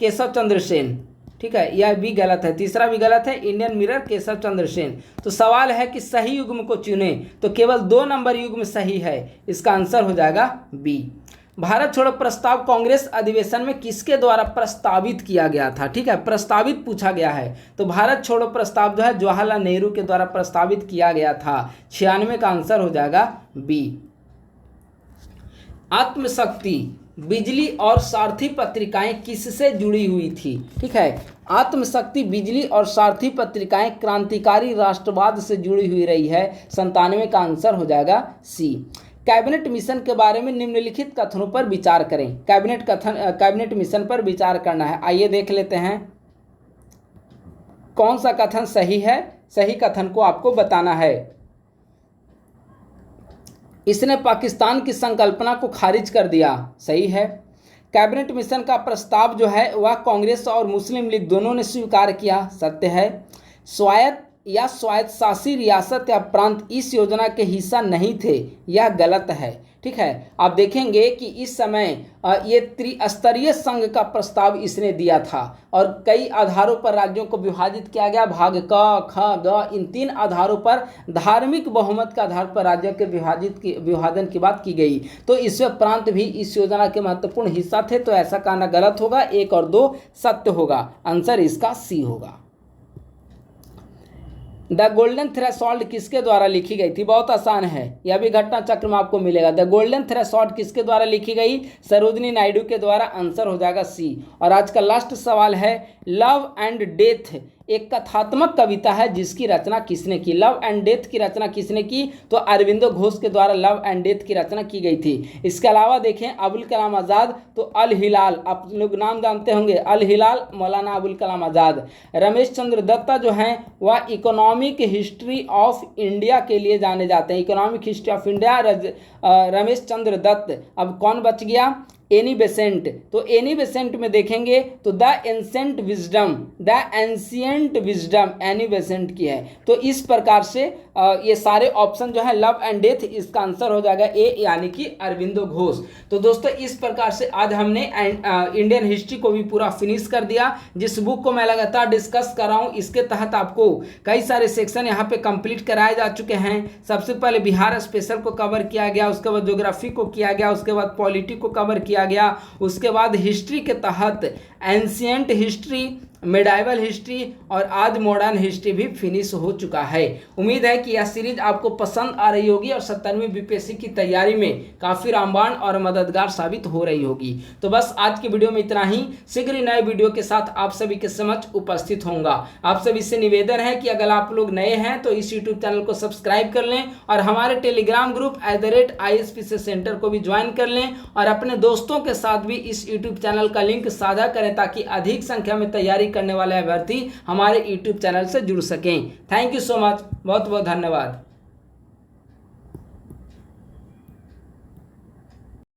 केशव चंद्र सेन, ठीक है, यह भी गलत है। तीसरा भी गलत है, इंडियन मिरर केशव चंद्र सेन। तो सवाल है कि सही युग्म को चुने, तो केवल 2 नंबर युग्म सही है। इसका आंसर हो जाएगा बी। भारत छोड़ो प्रस्ताव कांग्रेस अधिवेशन में किसके द्वारा प्रस्तावित किया गया था? ठीक है, प्रस्तावित पूछा गया है, तो भारत छोड़ो प्रस्ताव जो है जवाहरलाल नेहरू के द्वारा प्रस्तावित किया गया था। 96 का आंसर हो जाएगा बी। आत्मशक्ति, बिजली और सारथी पत्रिकाएं किससे जुड़ी हुई थी? ठीक है, आत्मशक्ति, बिजली और सारथी पत्रिकाएं क्रांतिकारी राष्ट्रवाद से जुड़ी हुई रही है। 97 का आंसर हो जाएगा सी। कैबिनेट मिशन के बारे में निम्नलिखित कथनों पर विचार करें। कैबिनेट मिशन पर विचार करना है। आइए देख लेते हैं कौन सा कथन सही है। सही कथन को आपको बताना है। इसने पाकिस्तान की संकल्पना को खारिज कर दिया, सही है। कैबिनेट मिशन का प्रस्ताव जो है वह कांग्रेस और मुस्लिम लीग दोनों ने स्वीकार किया, सत्य है। स्वायत्त या स्वायत्तशासी रियासत या प्रांत इस योजना के हिस्सा नहीं थे, यह गलत है। ठीक है, आप देखेंगे कि इस समय ये त्रिस्तरीय संघ का प्रस्ताव इसने दिया था और कई आधारों पर राज्यों को विभाजित किया गया। भाग क, ख, ग, इन 3 आधारों पर धार्मिक बहुमत के आधार पर राज्यों के विभाजन की बात की गई। तो इसमें प्रांत भी इस योजना के महत्वपूर्ण हिस्सा थे। तो ऐसा कहना गलत होगा, 1 और 2 सत्य होगा। आंसर इसका सी होगा। द गोल्डन थ्रेशोल्ड किसके द्वारा लिखी गई थी? बहुत आसान है, यह भी घटना चक्र में आपको मिलेगा। द गोल्डन थ्रेशोल्ड किसके द्वारा लिखी गई? सरोजिनी नायडू के द्वारा। आंसर हो जाएगा सी। और आज का लास्ट सवाल है, लव एंड डेथ एक कथात्मक कविता है जिसकी रचना किसने की? लव एंड डेथ की रचना किसने की? तो अरविंदो घोष के द्वारा लव एंड डेथ की रचना की गई थी। इसके अलावा देखें अबुल कलाम आज़ाद, तो अल हिलाल, आप लोग नाम जानते होंगे, अल हिलाल मौलाना अबुल कलाम आज़ाद। रमेश चंद्र दत्ता जो हैं वह इकोनॉमिक हिस्ट्री ऑफ इंडिया के लिए जाने जाते हैं। Economic history of India Ramesh Chandra Dutt. अब कौन बच गया? Annie Besant. तो एनी बेसेंट में देखेंगे तो the ancient wisdom Annie Besant की है। तो इस प्रकार से ये सारे ऑप्शन जो है लव एंड डेथ, इसका आंसर हो जाएगा ए, यानी कि अरविंदो घोष। तो दोस्तों इस प्रकार से आज हमने इंडियन हिस्ट्री को भी पूरा फिनिश कर दिया। जिस बुक को मैं लगातार डिस्कस कर रहा हूँ इसके तहत आपको कई सारे सेक्शन यहाँ पे कंप्लीट कराए जा चुके हैं। सबसे पहले बिहार स्पेशल को कवर किया गया, उसके बाद ज्योग्राफी को किया गया, उसके बाद पॉलिटी को कवर किया गया, उसके बाद हिस्ट्री के तहत एंशिएंट हिस्ट्री, मिडाइवल हिस्ट्री और आज मॉडर्न हिस्ट्री भी फिनिश हो चुका है। उम्मीद है कि यह सीरीज आपको पसंद आ रही होगी और 17वीं बीपीएससी की तैयारी में काफ़ी रामबाण और मददगार साबित हो रही होगी। तो बस आज की वीडियो में इतना ही। शीघ्र ही नए वीडियो के साथ आप सभी के समक्ष उपस्थित होऊंगा। आप सभी से निवेदन है कि अगर आप लोग नए हैं तो इस यूट्यूब चैनल को सब्सक्राइब कर लें और हमारे टेलीग्राम ग्रुप @ISPC सेंटर को भी ज्वाइन कर लें और अपने दोस्तों के साथ भी इस यूट्यूब चैनल का लिंक साझा करें ताकि अधिक संख्या में तैयारी करने वाले अभ्यर्थी हमारे YouTube चैनल से जुड़ सकें। थैंक यू सो मच, बहुत बहुत धन्यवाद।